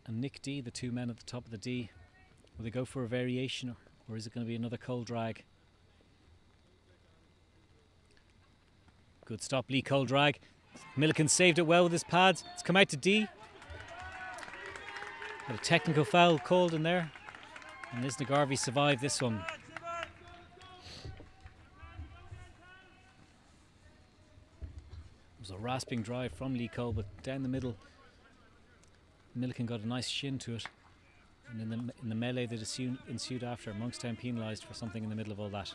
and Nick D, the two men at the top of the D. Will they go for a variation, or is it going to be another Cole drag? Good stop, Lee Cole drag. Milliken saved it well with his pads. It's come out to D. Got a technical foul called in there. And Lisnagarvey survived this one. It was a rasping drive from Lee Cole, but down the middle, Milliken got a nice shin to it. And in the melee that ensued after, Monkstown penalised for something in the middle of all that.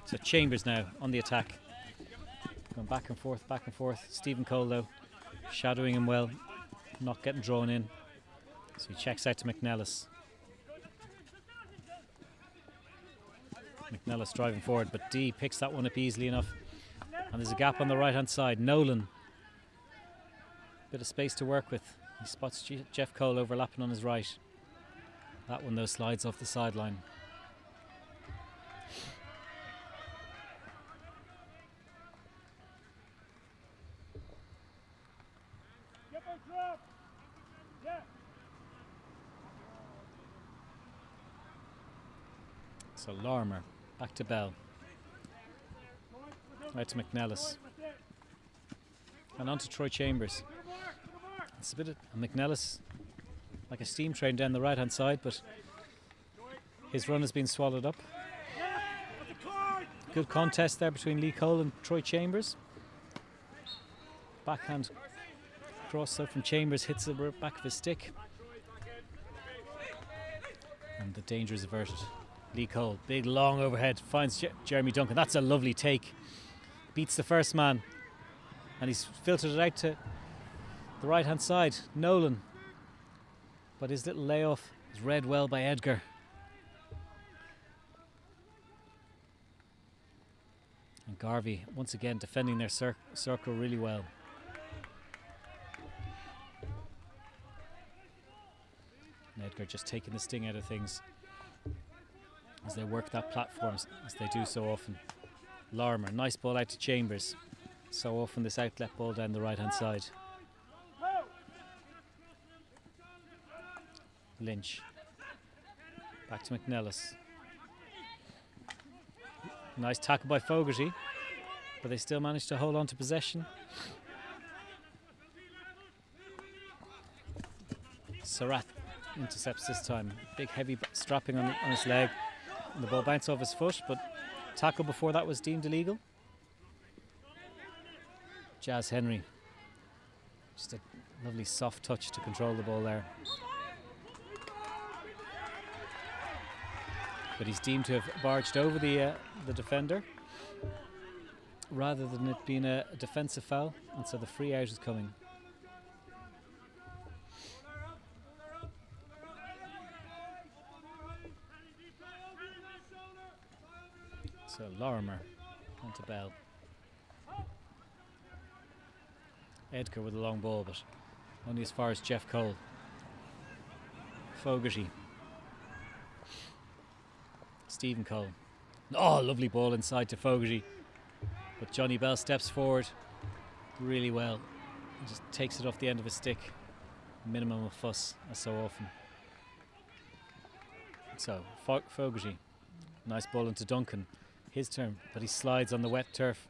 So Chambers now on the attack. Going back and forth, back and forth. Stephen Cole though, shadowing him well, not getting drawn in. So he checks out to McNellis. McNellis driving forward, but D picks that one up easily enough. And there's a gap on the right hand side. Nolan, bit of space to work with. He spots Jeff Cole overlapping on his right. That one though slides off the sideline. So Lorimer back to Bell. Right to McNellis. And on to Troy Chambers. It's a bit of McNellis, like a steam train down the right hand side, but his run has been swallowed up. Good contest there between Lee Cole and Troy Chambers. Backhand cross though from Chambers, hits the back of his stick. And the danger is averted. Lee Cole, big long overhead, finds Jeremy Duncan. That's a lovely take. Beats the first man. And he's filtered it out to the right hand side. Nolan. But his little layoff is read well by Edgar. And Garvey once again defending their circle really well. And Edgar just taking the sting out of things as they work that platform, as they do so often. Lorimer, nice ball out to Chambers. So often this outlet ball down the right hand side. Lynch. Back to McNellis. Nice tackle by Fogarty, but they still manage to hold on to possession. Surratt intercepts this time. Big heavy strapping on his leg. And the ball bounced off his foot, but tackle before that was deemed illegal. Jazz Henry. Just a lovely soft touch to control the ball there. But he's deemed to have barged over the defender rather than it being a defensive foul, and so the free out is coming. So Lorimer onto Bell. Edgar with a long ball, but only as far as Jeff Cole. Fogarty. Stephen Cole. Oh, lovely ball inside to Fogarty. But Johnny Bell steps forward really well and just takes it off the end of his stick. Minimum of fuss, as so often. So, Fogarty. Nice ball into Duncan. His turn, but he slides on the wet turf.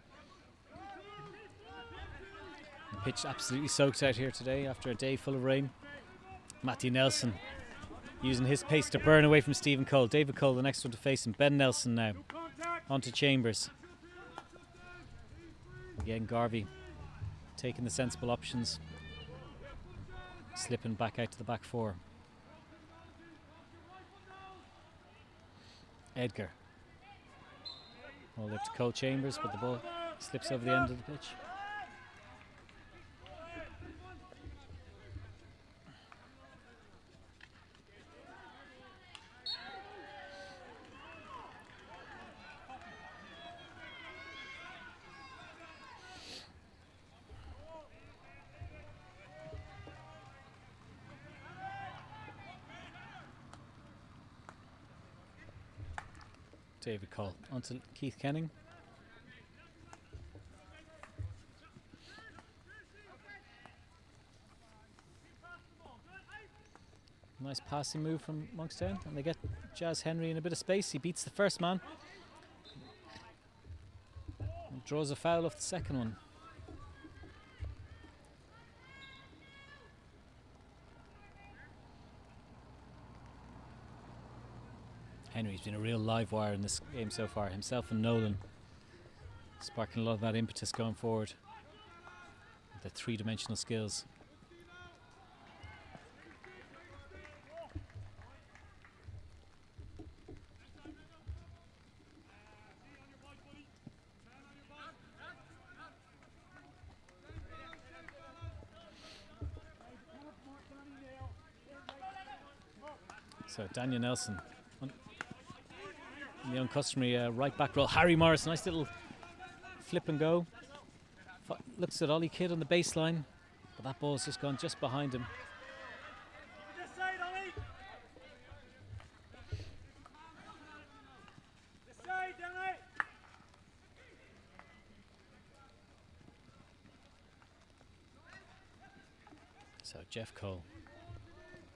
The pitch absolutely soaked out here today after a day full of rain. Matthew Nelson using his pace to burn away from Stephen Cole. David Cole, the next one to face him. Ben Nelson now. On to Chambers. Again, Garvey taking the sensible options. Slipping back out to the back four. Edgar. All up to Cole Chambers, but the ball slips over the end of the pitch. David Cole onto Keith Kenning. Nice passing move from Monkstown, and they get Jazz Henry in a bit of space. He beats the first man and draws a foul off the second one. Henry's been a real live wire in this game so far. Himself and Nolan sparking a lot of that impetus going forward. The three-dimensional skills. So Daniel Nelson in the uncustomary right back roll. Harry Morris, nice little flip and go. Looks at Ollie Kidd on the baseline, but that ball's just gone just behind him. So Jeff Cole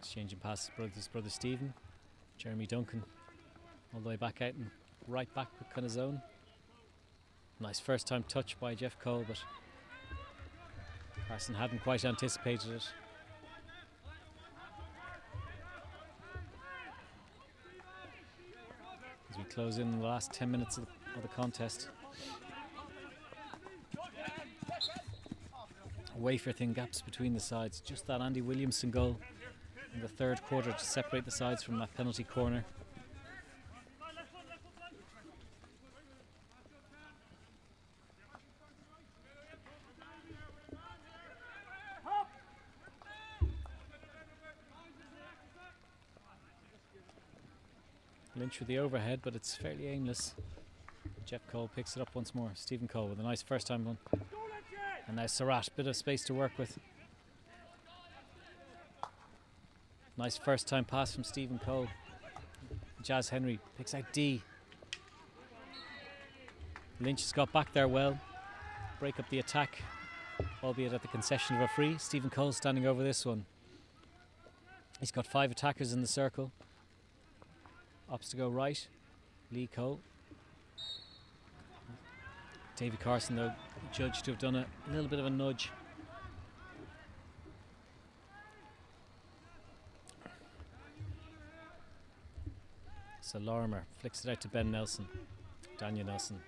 exchanging passes with his brother Stephen. Jeremy Duncan all the way back out and right back with kind of zone. Nice first time touch by Jeff Cole, but Carson hadn't quite anticipated it. As we close in the last 10 minutes of the contest. Wafer thin gaps between the sides. Just that Andy Williamson goal in the third quarter to separate the sides from that penalty corner. Lynch with the overhead, but it's fairly aimless. Jeff Cole picks it up once more. Stephen Cole with a nice first time one. And now Surratt, bit of space to work with. Nice first time pass from Stephen Cole. Jazz Henry picks out D. Lynch has got back there well. Break up the attack, albeit at the concession of a free. Stephen Cole standing over this one. He's got 5 attackers in the circle. Opts to go right. Lee Cole. Davy Carson, though, judged to have done a little bit of a nudge. So Lorimer flicks it out to Ben Nelson. Daniel Nelson.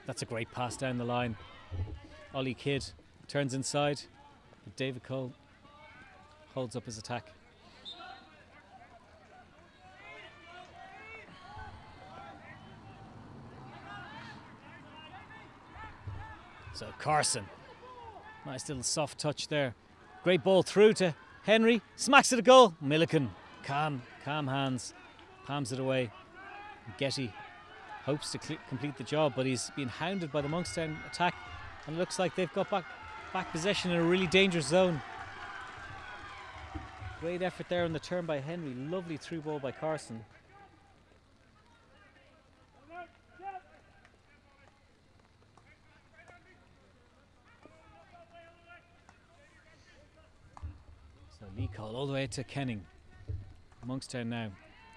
That's a great pass down the line. Ollie Kidd turns inside, but David Cole holds up his attack. So Carson, nice little soft touch there. Great ball through to Henry, smacks it a goal. Milliken, calm hands, palms it away. Getty hopes to complete the job, but he's been hounded by the Monkstown attack, and it looks like they've got back possession in a really dangerous zone. Great effort there on the turn by Henry. Lovely through ball by Carson. Lee Cole all the way to Kenning. Monkstown now,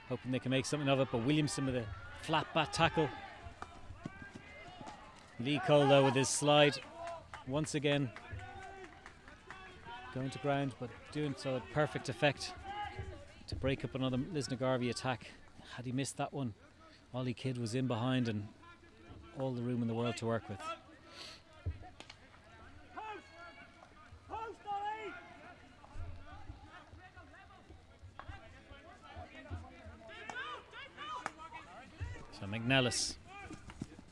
hoping they can make something of it, but Williamson with a flat bat tackle. Lee Cole though with his slide, once again going to ground, but doing so at perfect effect to break up another Lisnagarvey attack. Had he missed that one, Ollie Kidd was in behind and all the room in the world to work with. So McNellis,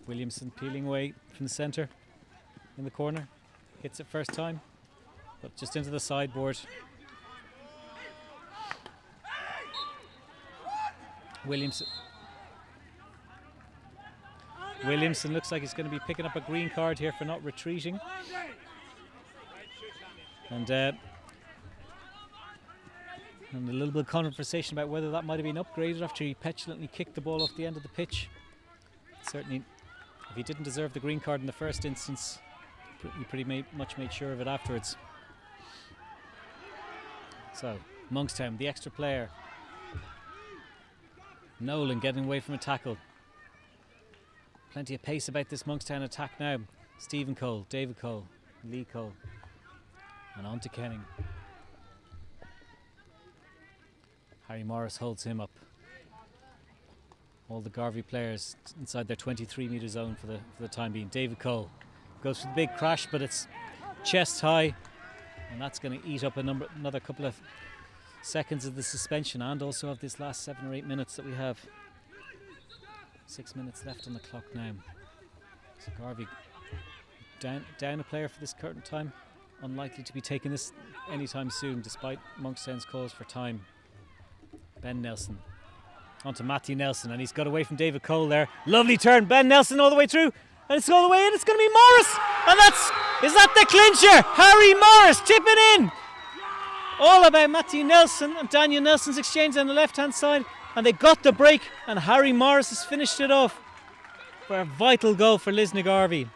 Williamson peeling away from the centre in the corner, hits it first time, but just into the sideboard. Williamson looks like he's going to be picking up a green card here for not retreating. And a little bit of conversation about whether that might have been upgraded after he petulantly kicked the ball off the end of the pitch. Certainly, if he didn't deserve the green card in the first instance, he pretty much made sure of it afterwards. So, Monkstown, the extra player. Nolan getting away from a tackle. Plenty of pace about this Monkstown attack now. Stephen Cole, David Cole, Lee Cole, and on to Kenning. Harry Morris holds him up. All the Garvey players inside their 23-metre zone for the time being. David Cole goes for the big crash, but it's chest high, and that's going to eat up another couple of seconds of the suspension, and also of this last 7 or 8 minutes that we have. 6 minutes left on the clock now. So Garvey down a player for this current time. Unlikely to be taking this anytime soon, despite Monkstown's calls for time. Ben Nelson onto Matthew Nelson, and he's got away from David Cole there. Lovely turn, Ben Nelson all the way through, and it's all the way in. It's going to be Morris, and is that the clincher? Harry Morris tipping in. All about Matthew Nelson and Daniel Nelson's exchange on the left-hand side, and they got the break, and Harry Morris has finished it off for a vital goal for Lisnagarvey.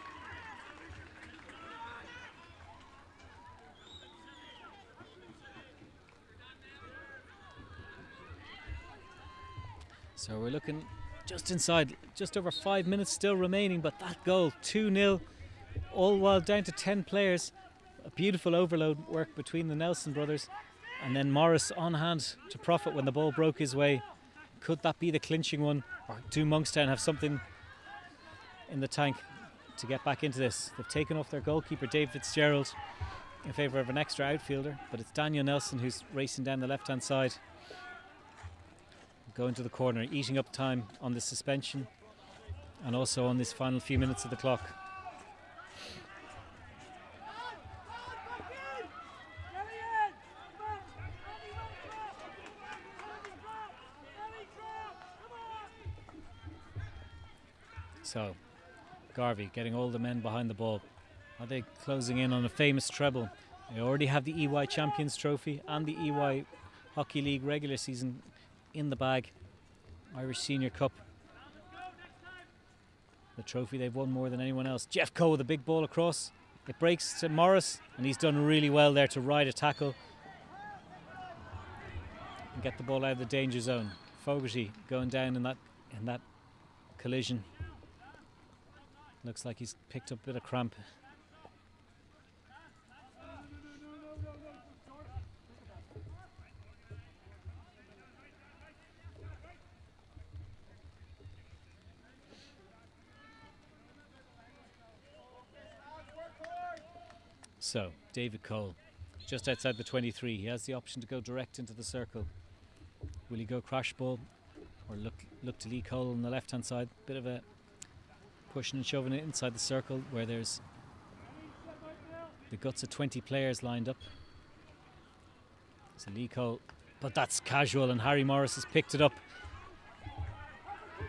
So we're looking just inside, just over 5 minutes still remaining, but that goal, 2-0, all while down to 10 players. A beautiful overload work between the Nelson brothers, and then Morris on hand to profit when the ball broke his way. Could that be the clinching one, or do Monkstown have something in the tank to get back into this? They've taken off their goalkeeper Dave Fitzgerald in favour of an extra outfielder, but it's Daniel Nelson who's racing down the left-hand side, going to the corner, eating up time on the suspension and also on this final few minutes of the clock. So, Garvey getting all the men behind the ball. Are they closing in on a famous treble? They already have the EY Champions Trophy and the EY Hockey League regular season in the bag. Irish Senior Cup, the trophy they've won more than anyone else. Jeff Coe with a big ball across. It breaks to Morris, and he's done really well there to ride a tackle and get the ball out of the danger zone. Fogarty going down in that collision. Looks like he's picked up a bit of cramp. So, David Cole, just outside the 23. He has the option to go direct into the circle. Will he go crash ball or look to Lee Cole on the left-hand side? Bit of a pushing and shoving it inside the circle where there's the guts of 20 players lined up. So Lee Cole, but that's casual, and Harry Morris has picked it up.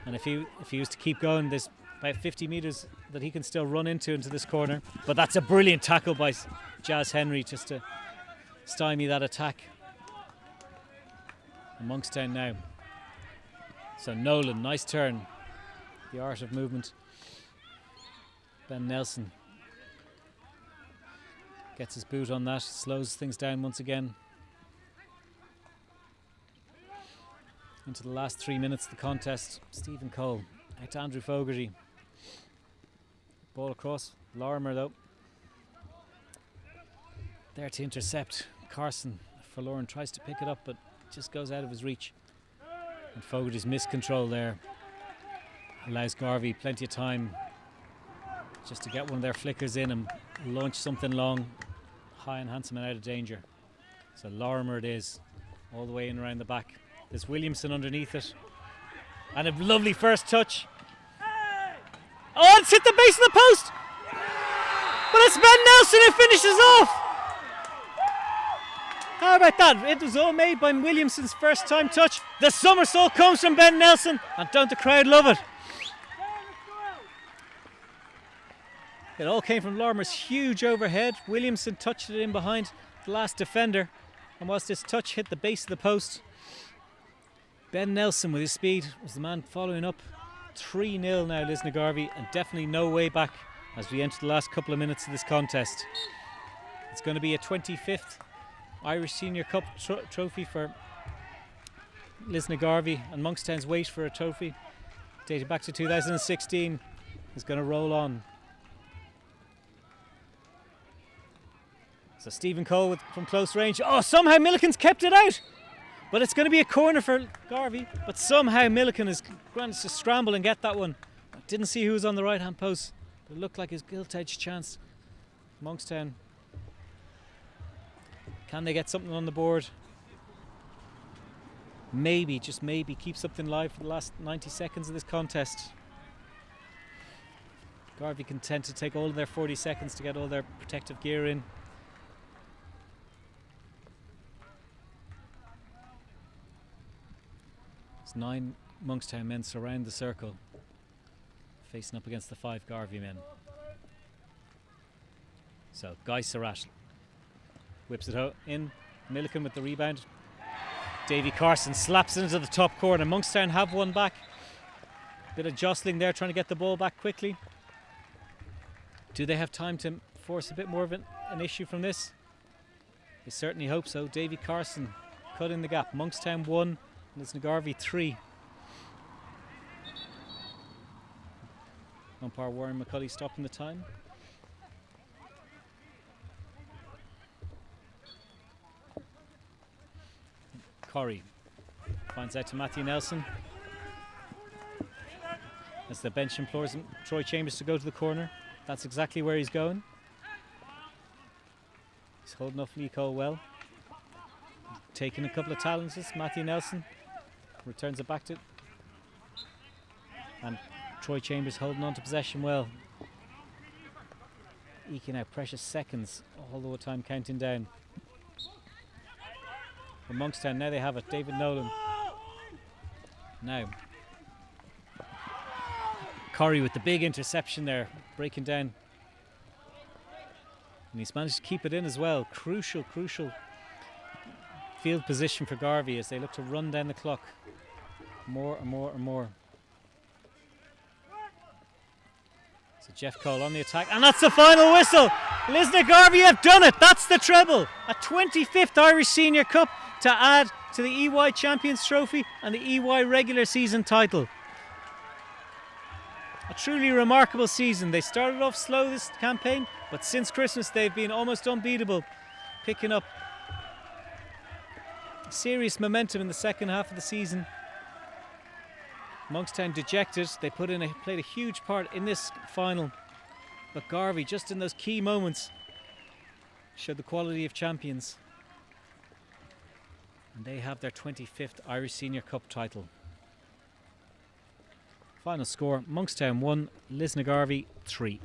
And if he was to keep going, there's about 50 metres that he can still run into this corner. But that's a brilliant tackle by Jazz Henry just to stymie that attack. And Monkstown now. So Nolan, nice turn. The art of movement. Ben Nelson gets his boot on that, slows things down once again. Into the last 3 minutes of the contest. Stephen Cole out to Andrew Fogarty. Ball across. Lorimer though. There to intercept. Carson forlorn tries to pick it up but just goes out of his reach. And Fogarty's miscontrol there allows Garvey plenty of time just to get one of their flickers in and launch something long, high and handsome and out of danger. So Lorimer it is, all the way in around the back. There's Williamson underneath it. And a lovely first touch. Oh, it's hit the base of the post! But it's Ben Nelson who finishes off! How about that? It was all made by Williamson's first time touch. The somersault comes from Ben Nelson, and don't the crowd love it? It all came from Lorimer's huge overhead. Williamson touched it in behind the last defender, and whilst this touch hit the base of the post, Ben Nelson with his speed was the man following up. 3-0 now Lisnagarvey, and definitely no way back as we enter the last couple of minutes of this contest. It's going to be a 25th Irish Senior Cup trophy for Lisnagarvey, and Monkstown's wait for a trophy dated back to 2016 is going to roll on. So Stephen Cole from close range. Oh, somehow Milliken's kept it out! But it's going to be a corner for Garvey. But somehow Milliken is going to scramble and get that one. I didn't see who was on the right hand post, but it looked like his gilt-edged chance. Monkstown. Can they get something on the board? Maybe, just maybe, keep something live for the last 90 seconds of this contest. Garvey content to take all of their 40 seconds to get all their protective gear in. There's 9 Monkstown men surround the circle, facing up against the 5 Garvey men. So Guy Surratt whips it in. Milliken with the rebound. Davy Carson slaps it into the top corner. Monkstown have one back. Bit of jostling there, trying to get the ball back quickly. Do they have time to force a bit more of an issue from this? I certainly hope so. Davy Carson cut in the gap. Monkstown 1, Lisnagarvey 3. Umpire Warren McCulley stopping the time. Corrie finds out to Matthew Nelson as the bench implores Troy Chambers to go to the corner. That's exactly where he's going. He's holding off Lee Cole well. Taking a couple of challenges. Matthew Nelson returns it back to, and Troy Chambers holding on to possession well, eking out precious seconds all the time counting down. For Monkstown, now they have it. David Nolan. Now Corrie with the big interception there, breaking down, and he's managed to keep it in as well. Crucial field position for Garvey as they look to run down the clock more and more and more. So Jeff Cole on the attack, and that's the final whistle. Lisnagarvey have done it. That's the treble, a 25th Irish Senior Cup to add to the EY Champions Trophy and the EY regular season title. A truly remarkable season. They started off slow this campaign, but since Christmas they've been almost unbeatable, picking up serious momentum in the second half of the season. Monkstown dejected. They played a huge part in this final, but Garvey, just in those key moments, showed the quality of champions, and they have their 25th Irish Senior Cup title. Final score: Monkstown 1, Lisnagarvey 3.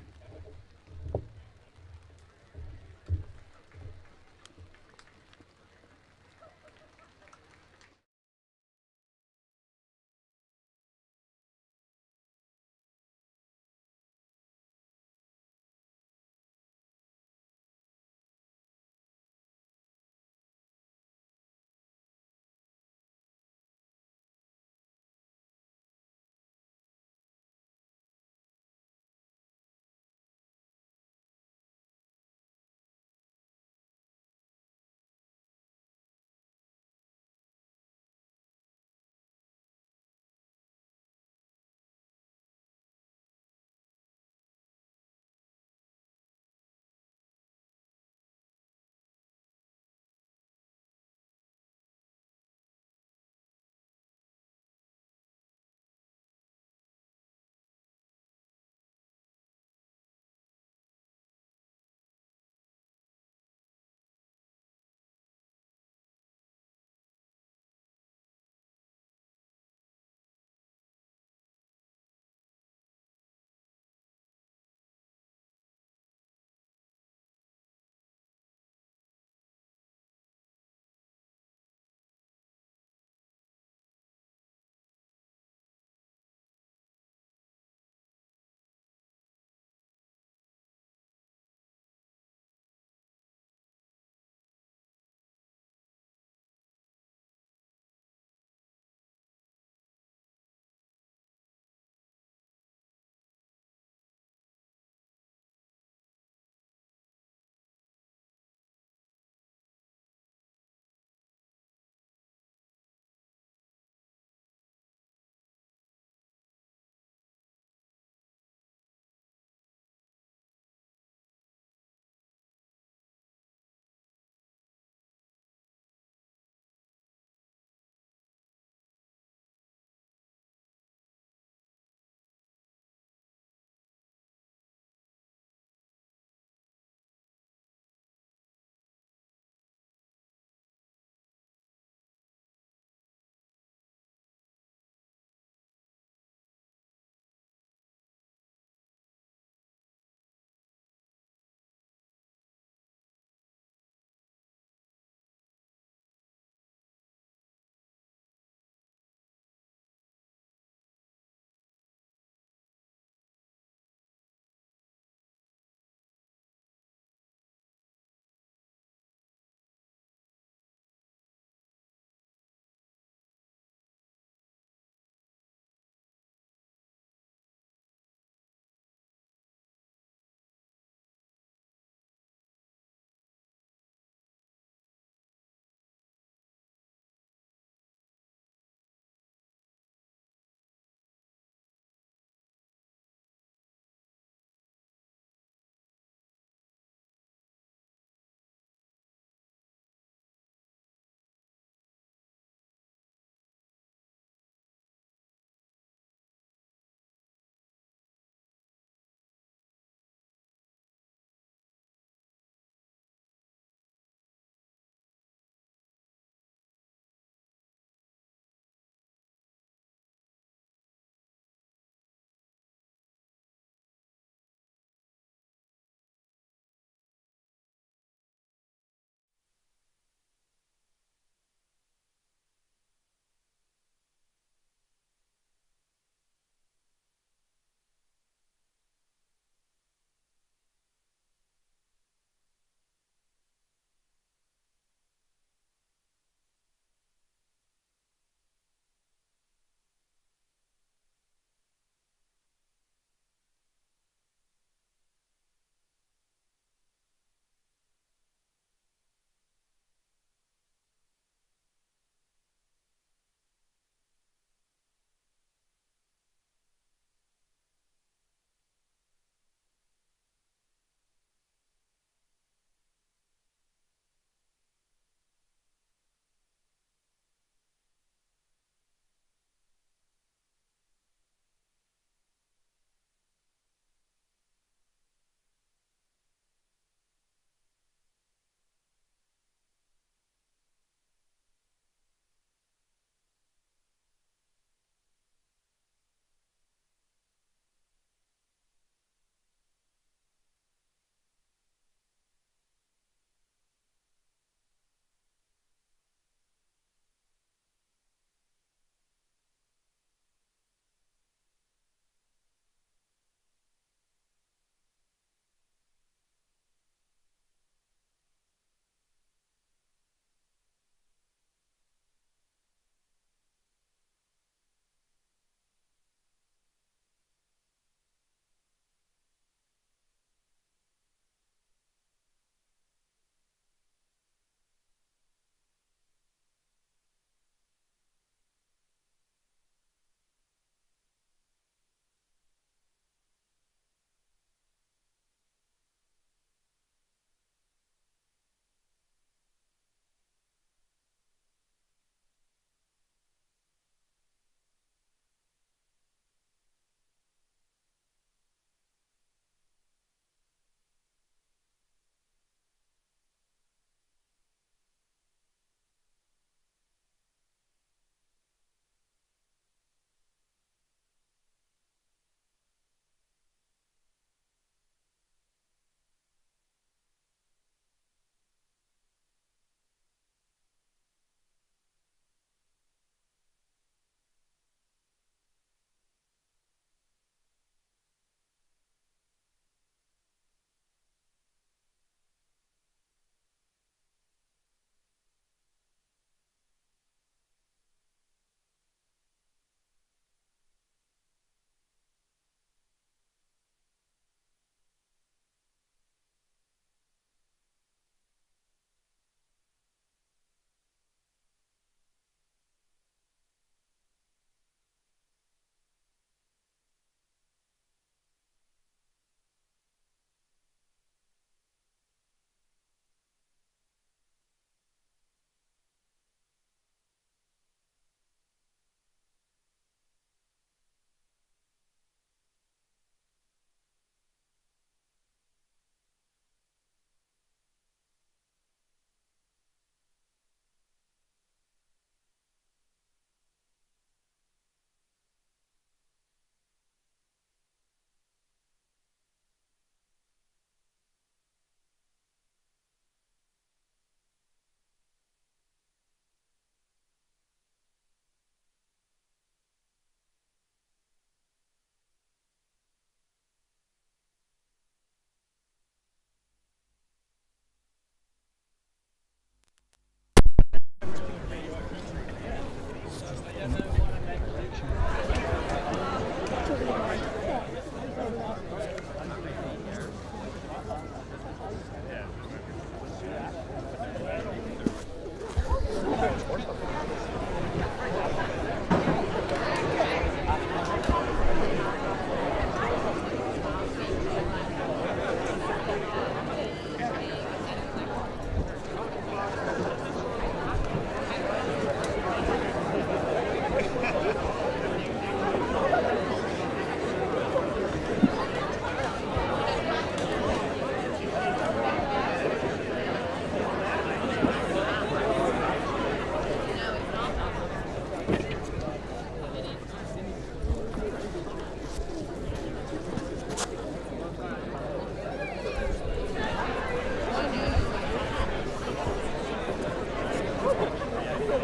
Guys,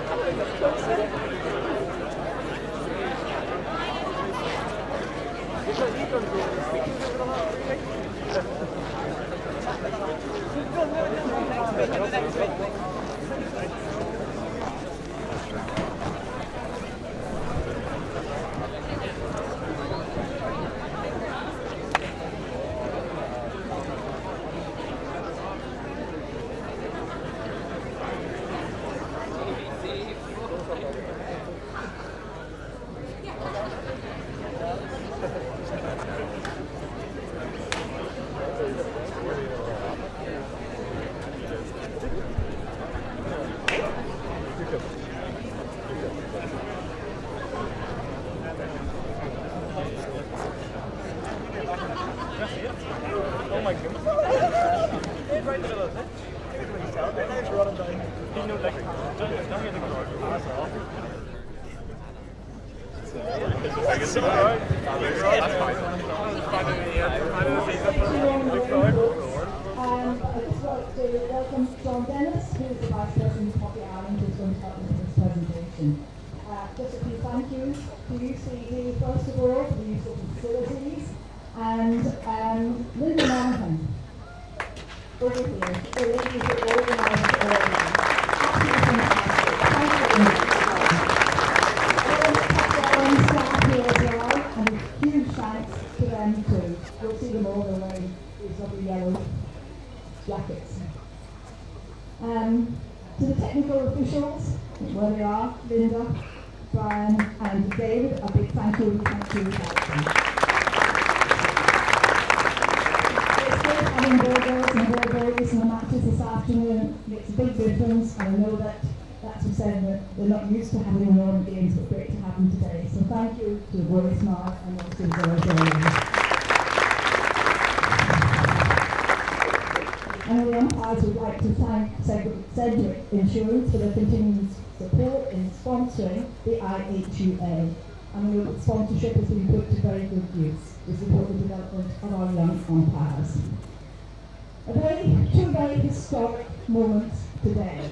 come a little bit closer. Oh my goodness. He's right in the middle of it. He's running down. He's no like, don't get the car. Pass off. I just like to welcome John Dennis, who is the Vice President of Hockey Ireland, who's going to help me with this presentation. Just a few thank yous to UCD, first of all, for the use of the facilities, and Linda Monaghan, over here, the lady who organised it all. Absolutely fantastic. Thank you. Staff here as well, and a huge thanks to them too. You'll see them all, they're wearing these lovely yellow jackets. To the technical officials, where they are, Linda, Brian and David, a big thank you. It's good having burgers and burgers and the matches this afternoon. Makes a big difference, and I know that that's what said that they're not used to having normal games, but great to have them today. So thank you to Roy Smart and also to Zoe. And the umpires would like to thank Cedric Insurance for their continued support in sponsoring the IHUA. And the sponsorship has been put to very good use to support the development of our young umpires. Two very historic moments today.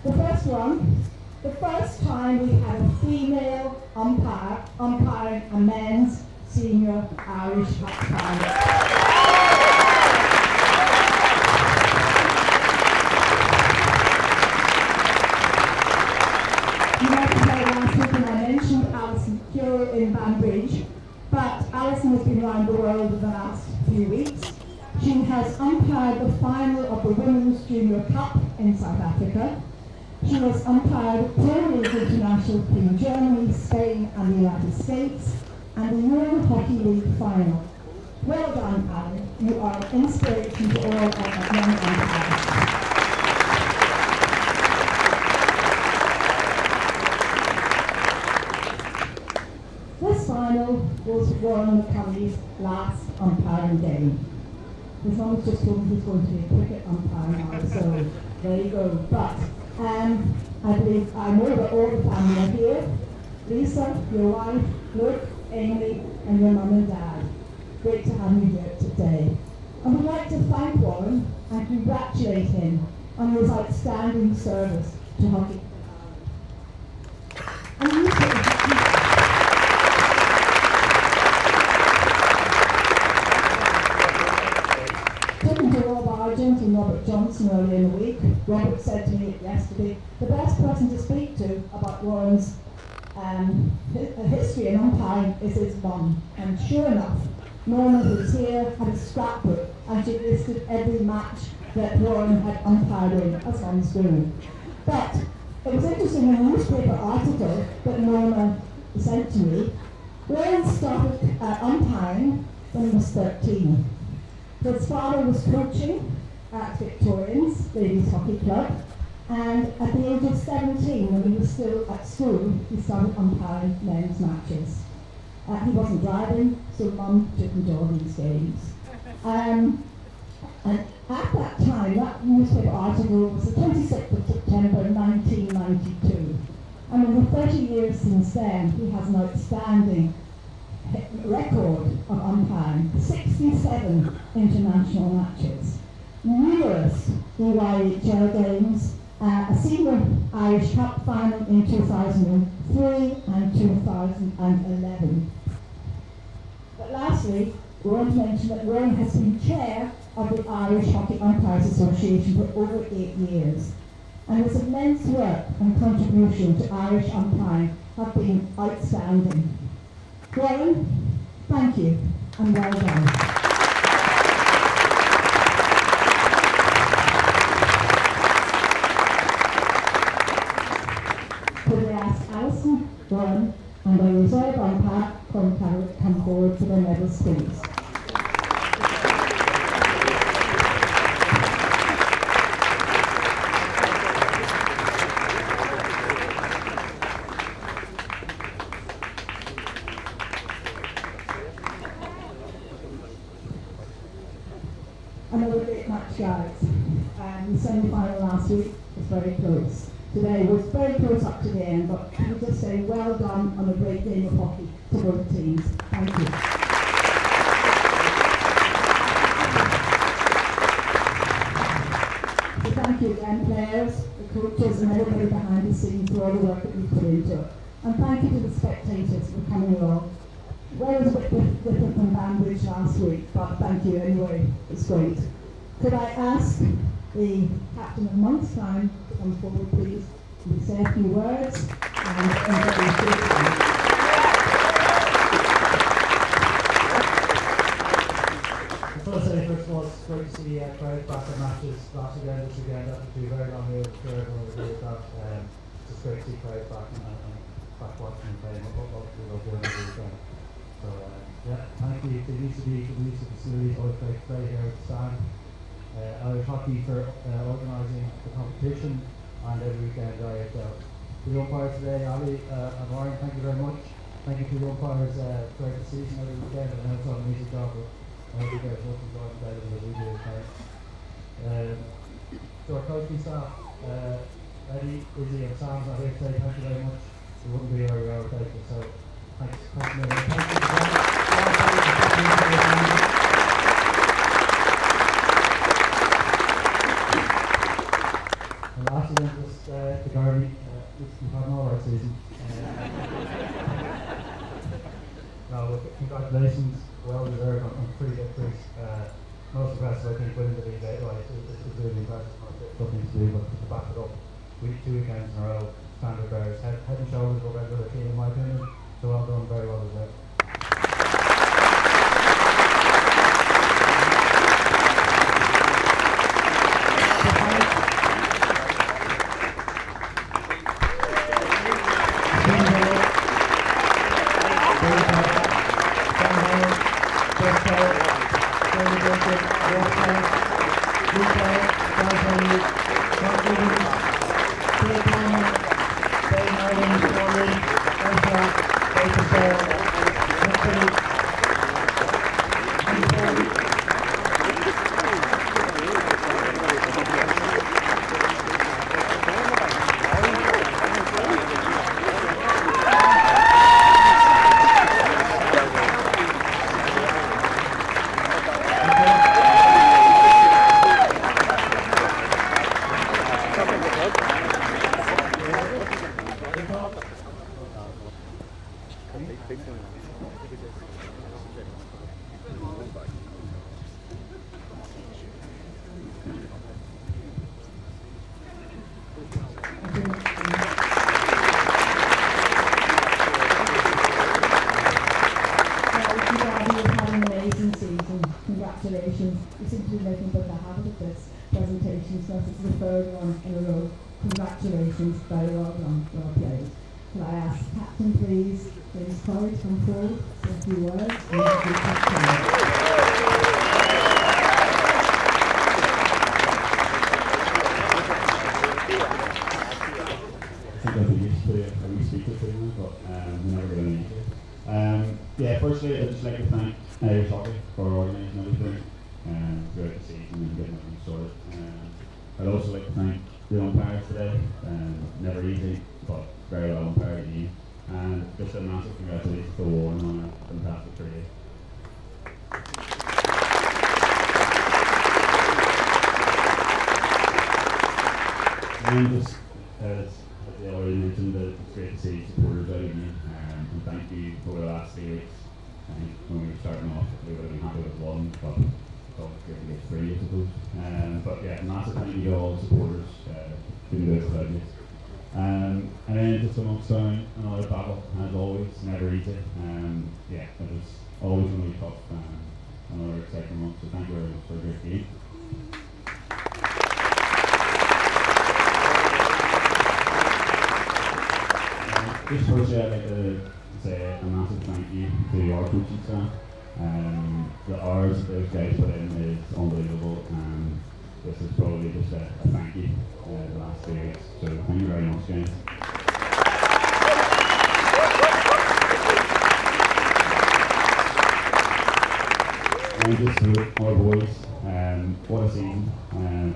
The first one, the first time we had a female umpire umpiring a men's senior Irish umpire. You might have heard last week when I mentioned Alison Cure in Banbridge, but Alison has been around the world over the last few weeks. She has umpired the final of the Women's Junior Cup in South Africa. She has umpired Premier League International between Germany, Spain and the United States, and the Euro Hockey League final. Well done, Alan. You are an inspiration to all our young umpires. This final was Warren McCully's last umpiring game. His mum has just told me he's going to be a cricket umpire now, so there you go. But I know that all the family are here. Lisa, your wife, Luke, Amy, and your mum and dad. Great to have you here today. And we'd like to thank Warren and congratulate him on his outstanding service to hockey. And you talking to Rob Argent and Robert Johnson earlier in the week, Robert said to me yesterday, the best person to speak to about Warren's history in umpiring is his mum. And sure enough, Norma, who's here, had a scrapbook and she listed every match that Warren had umpired in as mum's doing. But it was interesting in a newspaper article that Norma sent to me, Warren started umpiring when he was 13. His father was coaching at Victorians Ladies Hockey Club, and at the age of 17, when he was still at school, he started umpiring men's matches. He wasn't driving, so Mum took him to all these games. And at that time, that newspaper article was the 26th of September 1992. And in the 30 years since then, he has an outstanding record of umpiring, 67 international matches, numerous EYHL games, a senior Irish Cup final in 2003 and 2011. But lastly, we want to mention that Warren has been chair of the Irish Hockey Umpires Association for over 8 years, and his immense work and contribution to Irish umpiring have been outstanding. Warren, thank you, and well done. Could we ask Alison, Warren, and our reserve umpire come forward for their medals, please? Another great match, guys. The semi-final last week was very close. Today was very close up to the end, but we just say well done on a great game of hockey to both teams. Thank you. So thank you again, players, the coaches, and everybody behind the scenes for all the work that we put into it. And thank you to the spectators for coming along. Well, it was a bit different from Banbridge last week, but thank you anyway. It's great. Could I ask the captain of Monkstown to come forward, please, and say a few words and introduce you. First of all, it's great to see crowds back in matches last weekend, this weekend. That would be very long year for everyone to agree with that. It's great to see crowds back and back watching and playing what we love doing this weekend. So yeah, thank you to ECB, to the use of the facilities, always great to play here at the stand. Irish Hockey for organising the competition and every weekend IHL. To the umpires today, Ali and Warren, thank you very much. Thank you to the umpires throughout the season, every weekend. I know it's not an easy job, but I hope you guys look enjoying better than we do. To our coaching staff, Eddie, Izzy and Sam's not here today, thank you very much. We wouldn't be where we are without you, so thanks. Thank you. And lastly, then, just the Garvey, we've had an alright season. No, look, congratulations, well deserved on 3 victories. Most impressive, I think, winning the league outright is really impressive. Nothing to do but to back it up. 2 weekends in a row, standard bearers, head and shoulders above every other team in my opinion. So well done, very well deserved. Congratulations. You seem to be making a bit of a habit of this presentation, so this is the 3rd one in a row. Congratulations, very well done, well played. Can I ask Captain, please, James College? come forward, say a few words, and introduce us. I think I'll be used to a wee speaker thing, but we're never going to need it. Yeah, firstly, I'd just like to thank Irish Hockey for organising everything throughout the season and getting everything sorted. I'd also like to thank the umpires today. Never easy, but very well umpired game. And just a massive congratulations to Warren on a fantastic career. And just as they already mentioned, it's great to see supporters out again, and thank you for the last 3 weeks. I think when we were starting off, we would have been happy with one, but it's always great to get 3, I suppose. But yeah, massive thank you to all the supporters. Couldn't do it without you. And then just a Monkstown, another battle, as always, never easy. Yeah, it was always going to be tough. Another exciting month, so thank you very much for a great game. Just firstly, I'd like to say a massive thank you to our coaching staff. The hours that those guys put in is unbelievable, and this is probably just a thank you the last 3 weeks. So thank you very much, guys. And just to our boys, what a season.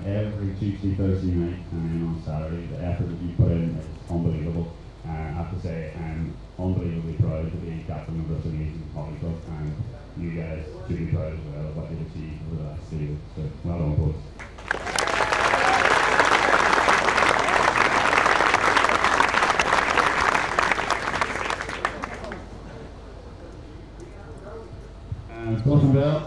Every Tuesday, Thursday night, and then on Saturday, the effort that you put in is unbelievable. I have to say, I'm unbelievably proud to be captain of this amazing hockey club, and you guys should be proud as well of what you've achieved over the last 3 years. So, well done, boys. And Gordon Bell.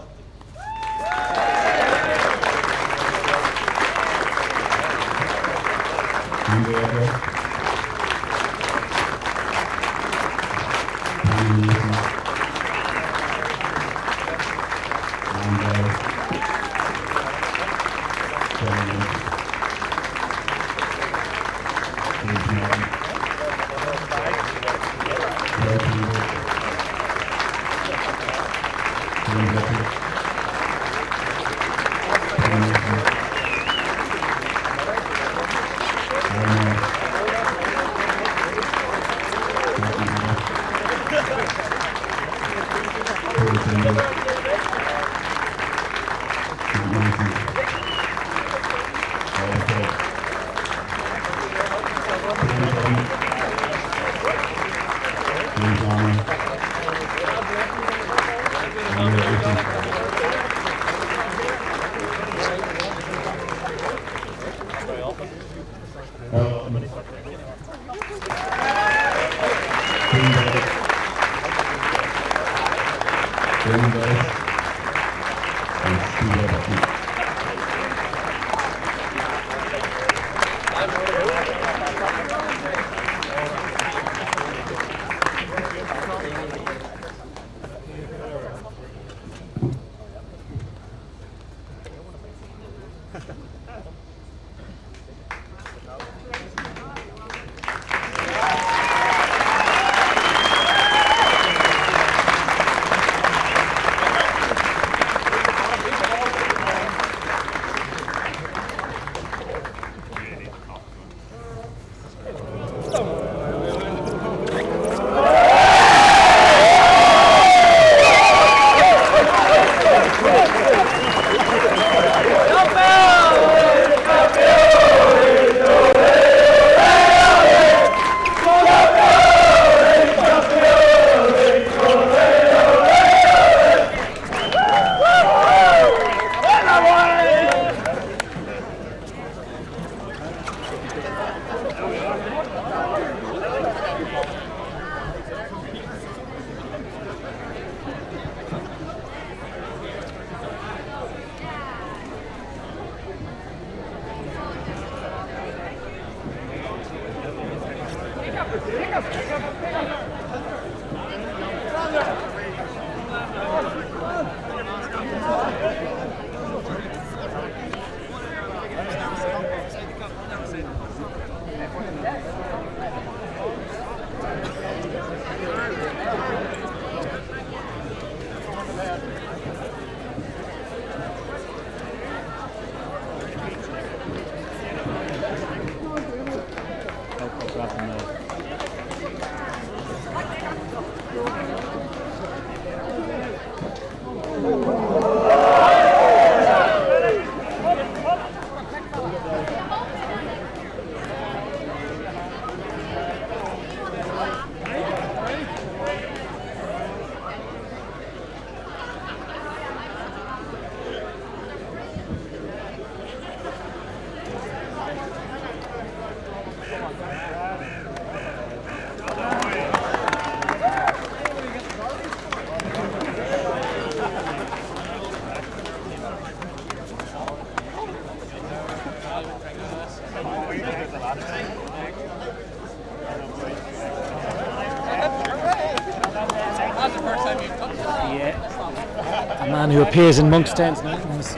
Yeah. A man who appears in Monkstown's nightmares.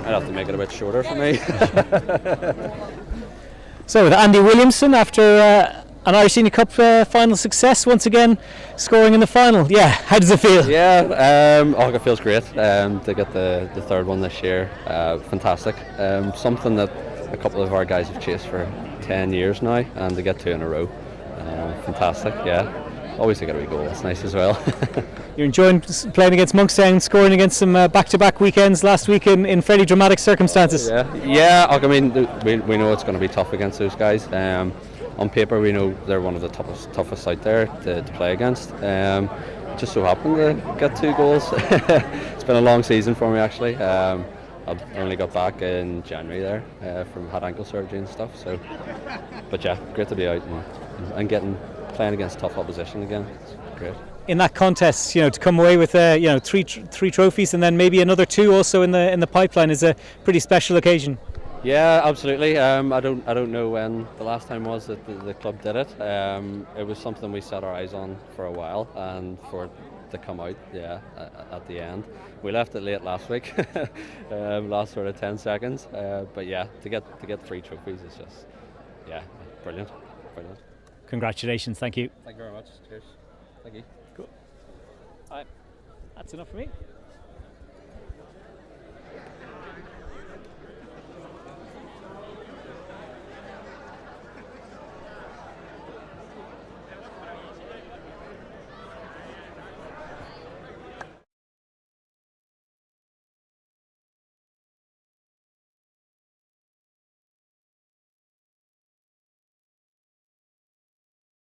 I'd have to make it a bit shorter for me. So with Andy Williamson, after an Irish Senior Cup final success, once again scoring in the final. Yeah, how does it feel? Yeah, it feels great to get the third one this year. Fantastic. Something that a couple of our guys have chased for 10 years now, and to get 2 in a row. Fantastic, yeah. Always to get a wee goal, that's nice as well. You're enjoying playing against Monkstown, scoring against them back-to-back weekends last week in fairly dramatic circumstances. Yeah. I mean, we know it's going to be tough against those guys. On paper, we know they're one of the toughest out there to play against. Just so happened to get 2 goals. It's been a long season for me actually. I only got back in January there from had ankle surgery and stuff. So, but yeah, great to be out and playing against tough opposition again. It's great. In that contest, to come away with three trophies and then maybe another 2 also in the pipeline is a pretty special occasion. Yeah, absolutely. I don't know when the last time was that the club did it. It was something we set our eyes on for a while, and for it to come out, at the end. We left it late last week, last sort of 10 seconds. But yeah, to get 3 trophies is just, brilliant. Congratulations, thank you. Thank you very much. Cheers. Thank you. Cool. All right, that's enough for me.